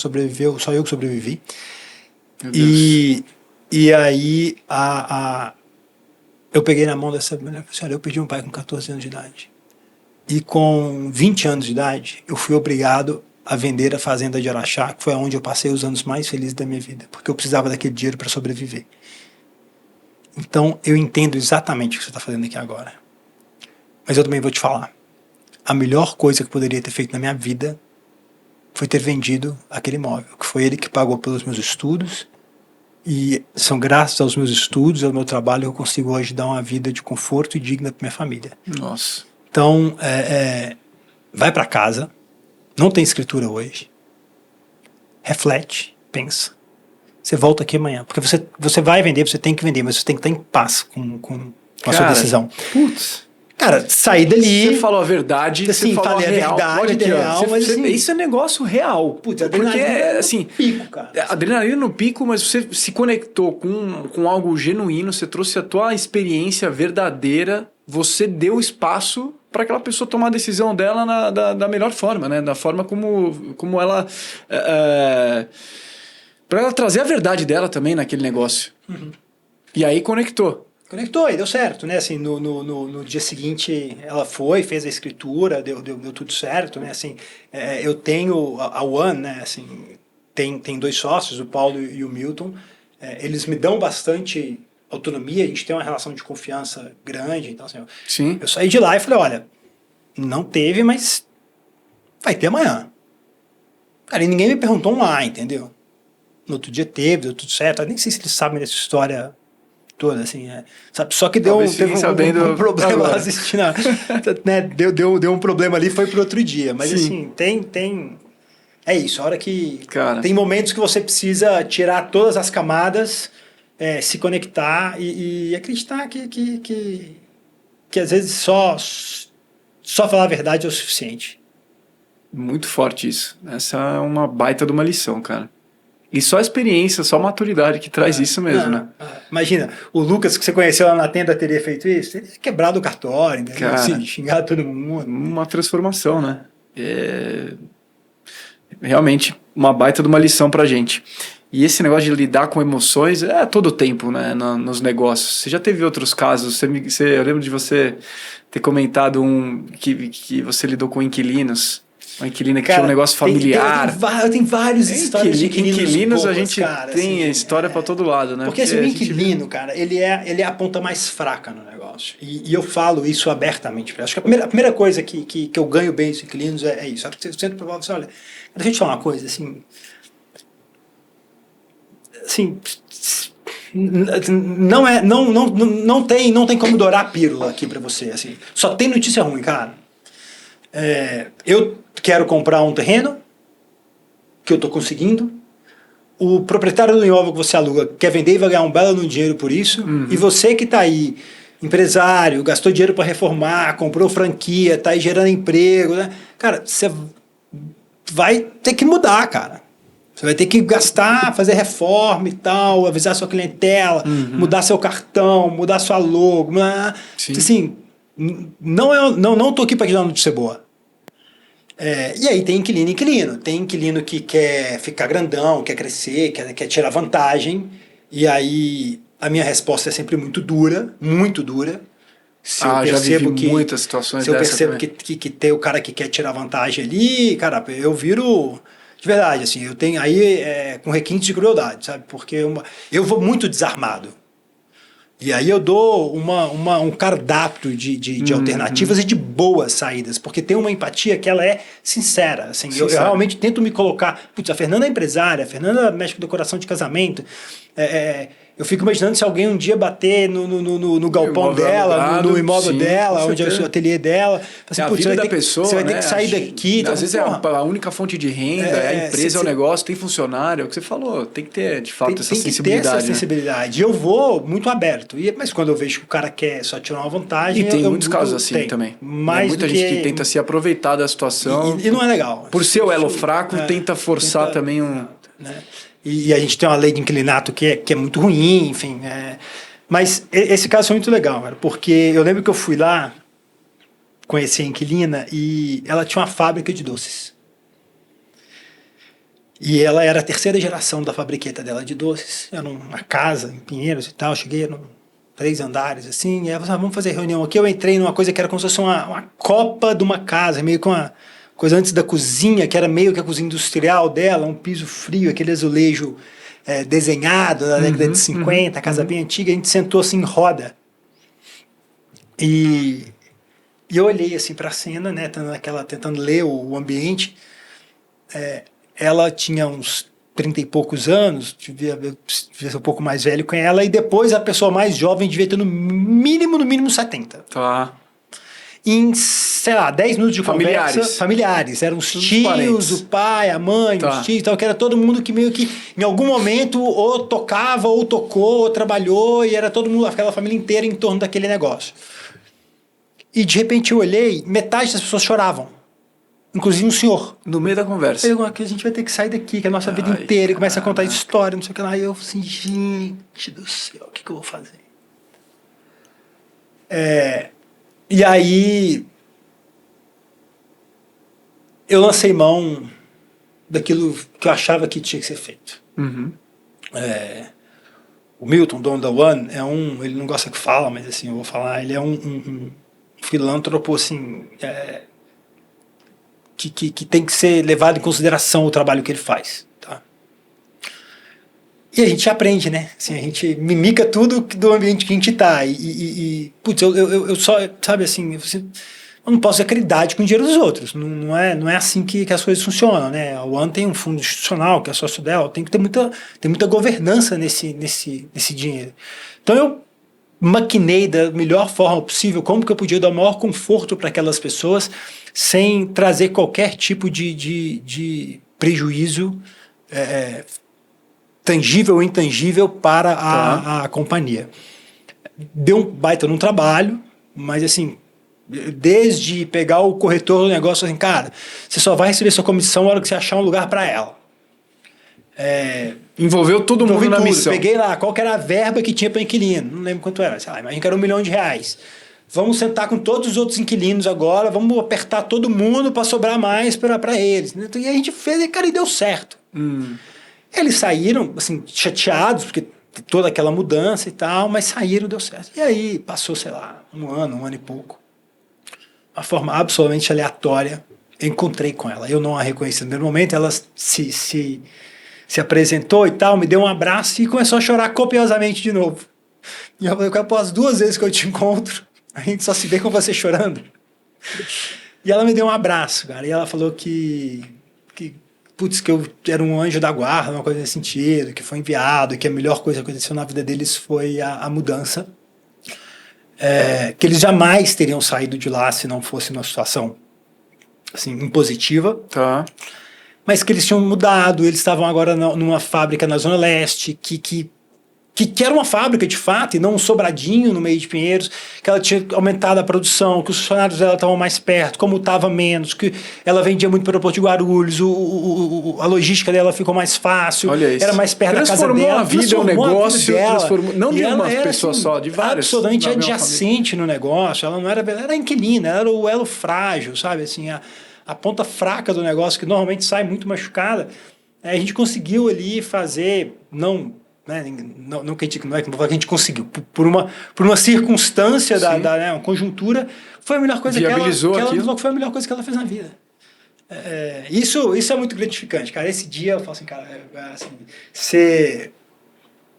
Speaker 2: eu que sobrevivi.
Speaker 1: Meu Deus.
Speaker 2: E aí eu peguei na mão dessa mulher e falei assim, olha, eu perdi um pai com 14 anos de idade. E com 20 anos de idade, eu fui obrigado a vender a fazenda de Araxá, que foi onde eu passei os anos mais felizes da minha vida, porque eu precisava daquele dinheiro para sobreviver. Então, eu entendo exatamente o que você está fazendo aqui agora. Mas eu também vou te falar. A melhor coisa que eu poderia ter feito na minha vida foi ter vendido aquele imóvel, que foi ele que pagou pelos meus estudos, e são graças aos meus estudos e ao meu trabalho que eu consigo hoje dar uma vida de conforto e digna para minha família.
Speaker 1: Nossa.
Speaker 2: Então, vai para casa, não tem escritura hoje, reflete, pensa. Você volta aqui amanhã, porque você vai vender, você tem que vender, mas você tem que estar em paz com a sua decisão.
Speaker 1: Putz.
Speaker 2: Cara, sair dali...
Speaker 1: Você falou a verdade,
Speaker 2: assim,
Speaker 1: você falou
Speaker 2: falei
Speaker 1: a real.
Speaker 2: verdade,
Speaker 1: Olha aqui,
Speaker 2: real, mas assim,
Speaker 1: isso é negócio real.
Speaker 2: Putz, adrenalina
Speaker 1: porque,
Speaker 2: no
Speaker 1: assim,
Speaker 2: pico, cara.
Speaker 1: Adrenalina no pico, mas você se conectou com algo genuíno, você trouxe a tua experiência verdadeira, você deu espaço para aquela pessoa tomar a decisão dela da melhor forma, né? Da forma como ela... para ela trazer a verdade dela também naquele negócio.
Speaker 2: Uhum.
Speaker 1: E aí conectou.
Speaker 2: Conectou e deu certo, né? Assim, no dia seguinte ela fez a escritura, deu tudo certo, né? Assim, eu tenho a One, né? Assim, tem 2 sócios, o Paulo e o Milton. Eles me dão bastante autonomia, a gente tem uma relação de confiança grande. Então, assim,
Speaker 1: Sim.
Speaker 2: eu saí de lá e falei, olha, não teve, mas vai ter amanhã. Cara, e ninguém me perguntou lá, entendeu? No outro dia teve, deu tudo certo. Eu nem sei se eles sabem dessa história toda, assim, sabe? Só que teve um problema lá assistindo, né? Deu um problema ali, foi pro outro dia. Mas sim, assim, é isso, a hora que... Cara, tem momentos que você precisa tirar todas as camadas, se conectar e acreditar que às vezes só falar a verdade é o suficiente.
Speaker 1: Muito forte isso. Essa é uma baita de uma lição, cara. E só a experiência, só a maturidade que traz isso mesmo, né?
Speaker 2: Imagina, o Lucas que você conheceu lá na tenda teria feito isso? Ele teria quebrado o cartório,
Speaker 1: cara,
Speaker 2: assim, xingado todo mundo.
Speaker 1: Uma transformação, né? Realmente uma baita de uma lição pra gente. E esse negócio de lidar com emoções é todo o tempo, né, nos negócios. Você já teve outros casos? Eu lembro de você ter comentado que você lidou com inquilinos. Uma inquilina que tinha um negócio familiar.
Speaker 2: Tem várias histórias de
Speaker 1: inquilinos
Speaker 2: boas,
Speaker 1: a gente
Speaker 2: cara,
Speaker 1: tem
Speaker 2: assim,
Speaker 1: história para todo lado, né?
Speaker 2: Porque assim, o inquilino, cara, ele é a ponta mais fraca no negócio. E eu falo isso abertamente. Acho que a primeira coisa que eu ganho bem dos inquilinos é isso. Eu sempre falo assim, olha, deixa eu te falar uma coisa, assim, não tem como dourar a pílula aqui pra você, assim. Só tem notícia ruim, cara. Eu quero comprar um terreno que eu tô conseguindo. O proprietário do imóvel que você aluga quer vender e vai ganhar um belo dinheiro por isso. E você que tá aí, empresário, gastou dinheiro para reformar, comprou franquia, tá aí gerando emprego, né? Cara, você vai ter que mudar, cara. Você vai ter que gastar, fazer reforma e tal, avisar sua clientela, mudar seu cartão, mudar sua logo. Assim, não tô aqui para te dar uma notícia boa. E aí tem inquilino. Tem inquilino que quer ficar grandão, quer crescer, quer tirar vantagem. E aí a minha resposta é sempre muito dura, muito dura. Se eu percebo
Speaker 1: já vi muitas situações
Speaker 2: se eu
Speaker 1: dessa
Speaker 2: percebo que tem o cara que quer tirar vantagem ali, cara, eu viro... De verdade, assim, eu tenho aí com requinte de crueldade, sabe? Porque eu vou muito desarmado. E aí eu dou um cardápio de alternativas e de boas saídas, porque tem uma empatia que ela é sincera. Assim, eu realmente tento me colocar... Putz, a Fernanda é empresária, a Fernanda mexe com decoração de casamento. Eu fico imaginando se alguém um dia bater no galpão dela, no imóvel dela, onde é o ateliê dela.
Speaker 1: Assim, a vida da pessoa,
Speaker 2: você vai ter que sair daqui.
Speaker 1: Às vezes é a única fonte de renda, é a empresa, é o negócio, tem funcionário, é o que você falou. Tem que ter, de fato, essa sensibilidade. Tem que ter essa
Speaker 2: sensibilidade. Eu vou muito aberto. Mas quando eu vejo que o cara quer só tirar uma vantagem...
Speaker 1: E tem muitos casos assim também. Muita gente que tenta se aproveitar da situação.
Speaker 2: E não é legal.
Speaker 1: Por ser o elo fraco, tenta forçar também um...
Speaker 2: Né? E a gente tem uma lei de inclinato que é muito ruim, enfim. Mas esse caso foi muito legal, cara, porque eu lembro que eu fui lá conhecer a inquilina e ela tinha uma fábrica de doces. E ela era a terceira geração da fabriqueta dela de doces. Era uma casa em Pinheiros e tal. Eu cheguei, eram 3 andares, assim. E ela falou, vamos fazer reunião aqui. Eu entrei numa coisa que era como se fosse uma copa de uma casa, meio com uma coisa antes da cozinha, que era meio que a cozinha industrial dela, um piso frio, aquele azulejo desenhado da década de 50, casa bem antiga. A gente sentou assim em roda. E eu olhei assim para a cena, né, tentando ler o ambiente. Ela tinha uns 30 e poucos anos, devia ser um pouco mais velho com ela, e depois a pessoa mais jovem devia ter no mínimo 70.
Speaker 1: Tá.
Speaker 2: Em, sei lá, 10 minutos de conversa, familiares. Eram os tios, parentes. O pai, a mãe, os tios, tal, que era todo mundo que meio que em algum momento ou tocava, ou tocou, ou trabalhou, e era todo mundo, aquela família inteira em torno daquele negócio. E de repente eu olhei, metade das pessoas choravam. Inclusive um senhor.
Speaker 1: No meio da conversa.
Speaker 2: Eu falei, a gente vai ter que sair daqui, que é a nossa vida inteira, e começa a contar história, não sei o que lá. E eu assim, gente do céu, o que eu vou fazer? E aí eu lancei mão daquilo que eu achava que tinha que ser feito. O Milton, dono da One, ele não gosta que fala, mas assim, eu vou falar, ele é um filântropo, assim, que tem que ser levado em consideração o trabalho que ele faz. Tá? E a gente aprende, né? Assim, a gente mimica tudo do ambiente que a gente tá. Putz, eu só, sabe assim, eu não posso ter caridade com o dinheiro dos outros. Não é assim que as coisas funcionam, né? A One tem um fundo institucional, que é sócio dela, tem que ter muita governança nesse dinheiro. Então eu maquinei da melhor forma possível como que eu podia dar o maior conforto para aquelas pessoas sem trazer qualquer tipo de prejuízo tangível ou intangível para a companhia. Deu um baita num trabalho, mas assim, desde pegar o corretor do negócio, assim, cara, você só vai receber sua comissão na hora que você achar um lugar para ela.
Speaker 1: Envolveu todo mundo na missão.
Speaker 2: Peguei lá, qual que era a verba que tinha para inquilino, não lembro quanto era, sei lá, imagina que era R$1 milhão. Vamos sentar com todos os outros inquilinos agora, vamos apertar todo mundo para sobrar mais para eles. E a gente fez, cara, e deu certo. Eles saíram, assim, chateados, porque toda aquela mudança e tal, mas saíram, deu certo. E aí passou, sei lá, um ano e pouco. Uma forma absolutamente aleatória, eu encontrei com ela. Eu não a reconheci no primeiro momento, ela se apresentou e tal, me deu um abraço e começou a chorar copiosamente de novo. E eu falei, após 2 vezes que eu te encontro, a gente só se vê com você chorando. E ela me deu um abraço, cara, e ela falou que putz, que eu era um anjo da guarda, uma coisa nesse sentido, que foi enviado, que a melhor coisa que aconteceu na vida deles foi a mudança. Que eles jamais teriam saído de lá se não fosse uma situação assim, impositiva.
Speaker 1: Tá.
Speaker 2: Mas que eles tinham mudado, eles estavam agora numa fábrica na Zona Leste, que era uma fábrica de fato, e não um sobradinho no meio de Pinheiros, que ela tinha aumentado a produção, que os funcionários dela estavam mais perto, como estava menos, que ela vendia muito para o aeroporto de Guarulhos, a logística dela ficou mais fácil, era mais perto da casa dela.
Speaker 1: Transformou a vida, o negócio,
Speaker 2: transformou,
Speaker 1: não de uma pessoa
Speaker 2: assim,
Speaker 1: só, de várias.
Speaker 2: Absolutamente adjacente no negócio, ela não era, ela era inquilina, ela era o elo frágil, sabe, assim, a ponta fraca do negócio, que normalmente sai muito machucada. A gente conseguiu ali fazer, não que a gente conseguiu, por uma circunstância uma conjuntura, foi a melhor coisa que foi a melhor coisa que ela fez na vida. Isso é muito gratificante, cara. Esse dia eu falo assim, cara, assim, você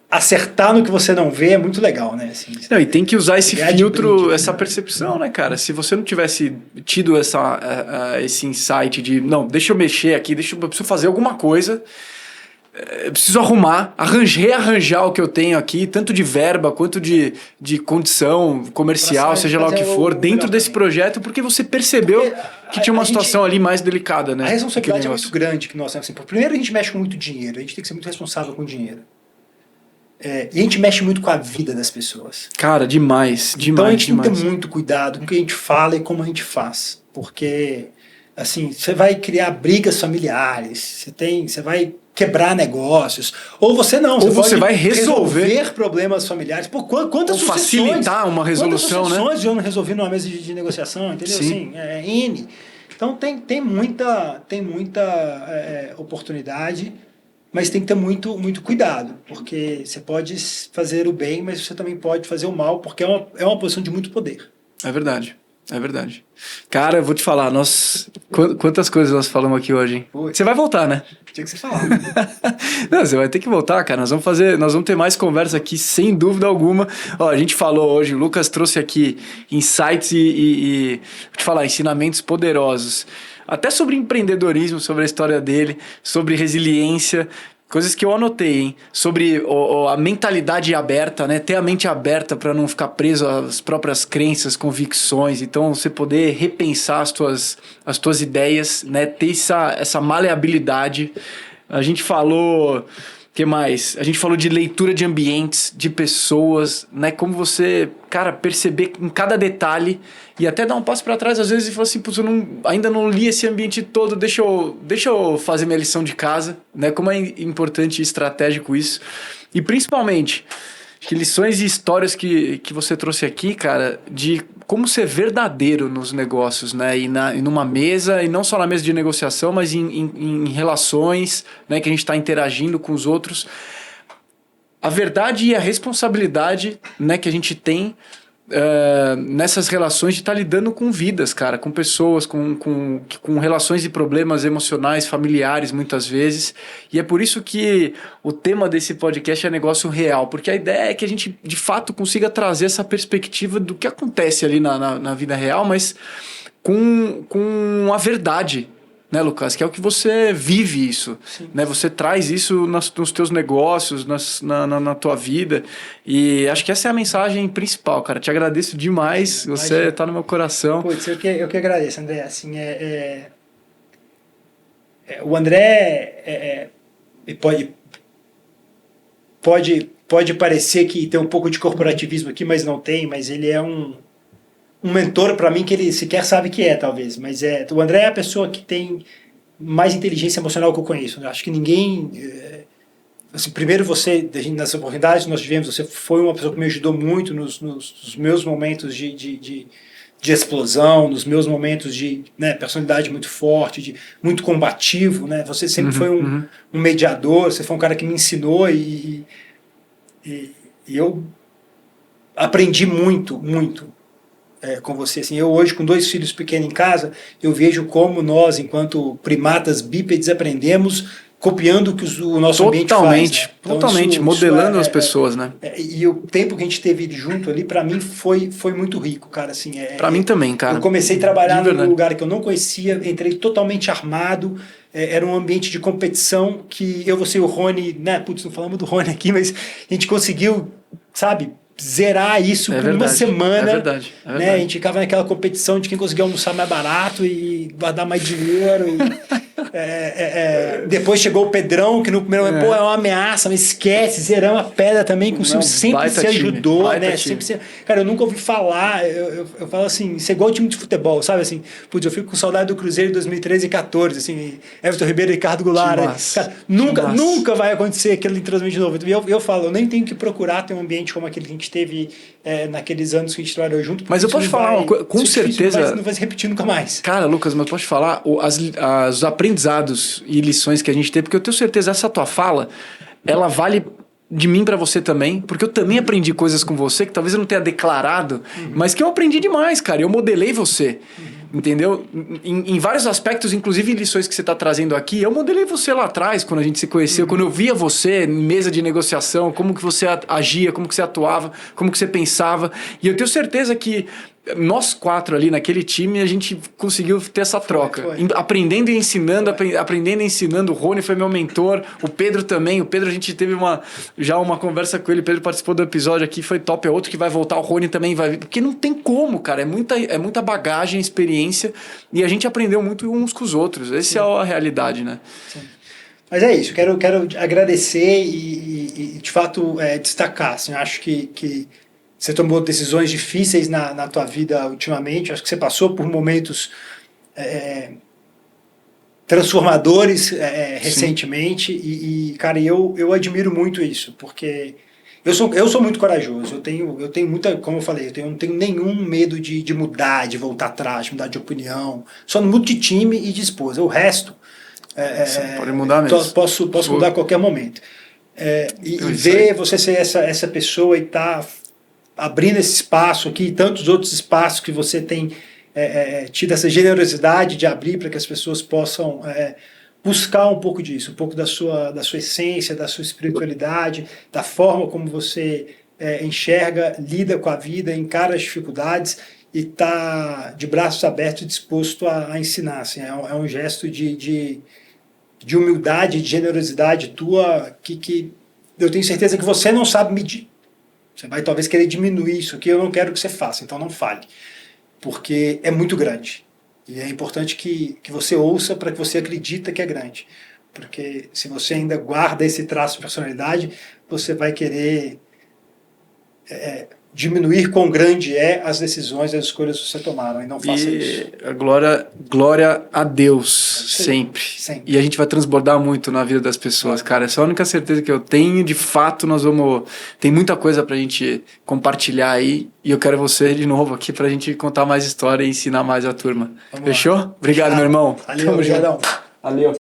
Speaker 2: acertar no que você não vê é muito legal, né? Assim,
Speaker 1: não, e tem que usar esse filtro, essa percepção, né, cara? Se você não tivesse tido esse insight de, não, deixa eu mexer aqui, eu preciso fazer alguma coisa, eu preciso rearranjar o que eu tenho aqui, tanto de verba quanto de condição comercial, seja lá o que for, dentro desse projeto, porque você percebeu que tinha uma situação ali mais delicada, né?
Speaker 2: A responsabilidade é muito grande que nós temos. Assim, primeiro, a gente mexe com muito dinheiro, a gente tem que ser muito responsável com o dinheiro. E a gente mexe muito com a vida das pessoas.
Speaker 1: Cara, demais.
Speaker 2: Então a gente tem que ter muito cuidado com o que a gente fala e como a gente faz. Porque, assim, você vai criar brigas familiares, você vai quebrar negócios, ou você não.
Speaker 1: Ou você vai resolver
Speaker 2: problemas familiares. Pô, quantas sucessões,
Speaker 1: facilitar uma resolução, né?
Speaker 2: Quantas eu não resolvi numa mesa de negociação, entendeu?
Speaker 1: Sim.
Speaker 2: Assim, N. Então tem muita oportunidade, mas tem que ter muito, muito cuidado, porque você pode fazer o bem, mas você também pode fazer o mal, porque é uma posição de muito poder.
Speaker 1: É verdade. Cara, eu vou te falar, quantas coisas nós falamos aqui hoje, hein? Você vai voltar, né?
Speaker 2: Tinha que você falar.
Speaker 1: Não, você vai ter que voltar, cara. Nós vamos ter mais conversa aqui, sem dúvida alguma. Ó, a gente falou hoje, o Lucas trouxe aqui insights e vou te falar, ensinamentos poderosos. Até sobre empreendedorismo, sobre a história dele, sobre resiliência, coisas que eu anotei, hein? Sobre a mentalidade aberta, né? Ter a mente aberta para não ficar preso às próprias crenças, convicções. Então, você poder repensar as tuas ideias, né? Ter essa maleabilidade. A gente falou... O que mais? A gente falou de leitura de ambientes, de pessoas, né? Como você, cara, perceber em cada detalhe e até dar um passo para trás às vezes e falar assim, putz, ainda não li esse ambiente todo, deixa eu fazer minha lição de casa, né? Como é importante e estratégico isso. E principalmente, acho que lições e histórias que você trouxe aqui, cara, de como ser verdadeiro nos negócios, né? E numa mesa, e não só na mesa de negociação, mas em relações, né? Que a gente está interagindo com os outros. A verdade e a responsabilidade, né, que a gente tem nessas relações de estar lidando com vidas, cara, com pessoas, com relações e problemas emocionais, familiares, muitas vezes. E é por isso que o tema desse podcast é negócio real, porque a ideia é que a gente, de fato, consiga trazer essa perspectiva do que acontece ali na vida real, mas com a verdade, né, Lucas? Que é o que você vive isso, né? Você traz isso nos teus negócios, na tua vida, e acho que essa é a mensagem principal, cara. Te agradeço demais, você tá no meu coração.
Speaker 2: Putz, eu que agradeço, André. Assim, o André pode parecer que tem um pouco de corporativismo aqui, mas não tem, mas ele é um mentor para mim que ele sequer sabe que talvez, mas o André é a pessoa que tem mais inteligência emocional que eu conheço. Eu acho que ninguém... Assim, primeiro nas oportunidades que nós tivemos, você foi uma pessoa que me ajudou muito nos meus momentos de de explosão, nos meus momentos de, né, personalidade muito forte, de muito combativo, né? Você sempre foi um mediador, você foi um cara que me ensinou e eu aprendi muito com você. Assim, eu hoje, com 2 filhos pequenos em casa, eu vejo como nós, enquanto primatas bípedes, aprendemos copiando o que o nosso ambiente faz. Né? Então,
Speaker 1: totalmente, modelando as pessoas, né?
Speaker 2: E o tempo que a gente teve junto ali, para mim, foi muito rico, cara. Assim,
Speaker 1: para mim também, cara.
Speaker 2: Eu comecei a trabalhar num lugar que eu não conhecia, entrei totalmente armado, era um ambiente de competição que você e o Rony, né? Putz, não falamos do Rony aqui, mas a gente conseguiu, sabe, zerar isso por uma semana.
Speaker 1: É verdade.
Speaker 2: Né? A gente ficava naquela competição de quem conseguia almoçar mais barato e guardar mais dinheiro. Depois chegou o Pedrão, que no primeiro momento, pô, é uma ameaça, mas esquece, zeramos a pedra também, sempre se ajudou, né? Cara, eu nunca ouvi falar, eu falo assim, isso é igual o time de futebol, sabe? Assim, putz, eu fico com saudade do Cruzeiro de 2013 e 14, assim, Everton Ribeiro e Ricardo Goulart. Cara, nunca vai acontecer aquele entrosamento de novo. E eu falo, eu nem tenho que procurar ter um ambiente como aquele que a gente teve naqueles anos que a gente trabalhou junto.
Speaker 1: Mas eu posso falar uma coisa, com certeza.
Speaker 2: Não vai se repetir nunca mais.
Speaker 1: Cara, Lucas, mas eu posso falar os aprendizados e lições que a gente teve, porque eu tenho certeza essa tua fala, ela vale de mim para você também, porque eu também aprendi coisas com você que talvez eu não tenha declarado, mas que eu aprendi demais, cara. Eu modelei você. Entendeu? Em vários aspectos, inclusive em lições que você está trazendo aqui, eu modelei você lá atrás, quando a gente se conheceu, quando eu via você em mesa de negociação, como que você agia, como que você atuava, como que você pensava. E eu tenho certeza que nós 4 ali naquele time, a gente conseguiu ter essa troca. Aprendendo e ensinando, aprendendo e ensinando. O Rony foi meu mentor, o Pedro também. O Pedro, a gente teve já uma conversa com ele. O Pedro participou do episódio aqui, foi top. É outro que vai voltar, o Rony também vai vir. Porque não tem como, cara. É muita bagagem, experiência. E a gente aprendeu muito uns com os outros. Essa é a realidade, né?
Speaker 2: Sim. Mas é isso. Quero agradecer e de fato, destacar. Assim, acho que você tomou decisões difíceis na tua vida ultimamente. Acho que você passou por momentos transformadores recentemente. E cara, eu admiro muito isso, porque eu sou muito corajoso. Eu tenho muita, como eu falei, eu não tenho nenhum medo de mudar, de voltar atrás, de mudar de opinião. Só não mudo de time e de esposa. O resto
Speaker 1: pode mudar mesmo.
Speaker 2: Posso mudar a qualquer momento. E ver você ser essa pessoa e estar abrindo esse espaço aqui e tantos outros espaços que você tem tido essa generosidade de abrir para que as pessoas possam buscar um pouco disso, um pouco da sua essência, da sua espiritualidade, da forma como você enxerga, lida com a vida, encara as dificuldades e está de braços abertos e disposto a ensinar. Assim, é um gesto de humildade, de generosidade tua que eu tenho certeza que você não sabe medir. Você vai talvez querer diminuir isso aqui, eu não quero que você faça, então não fale. Porque é muito grande. E é importante que você ouça para que você acredite que é grande. Porque se você ainda guarda esse traço de personalidade, você vai querer diminuir quão grande as decisões, as escolhas que você tomaram. E não faça isso.
Speaker 1: A glória a Deus, sempre. E a gente vai transbordar muito na vida das pessoas, cara. Essa é a única certeza que eu tenho. De fato, tem muita coisa pra gente compartilhar aí. E eu quero você de novo aqui pra gente contar mais história e ensinar mais a turma. Fechou? Obrigado, meu irmão.
Speaker 2: Valeu, obrigadão.
Speaker 1: Valeu.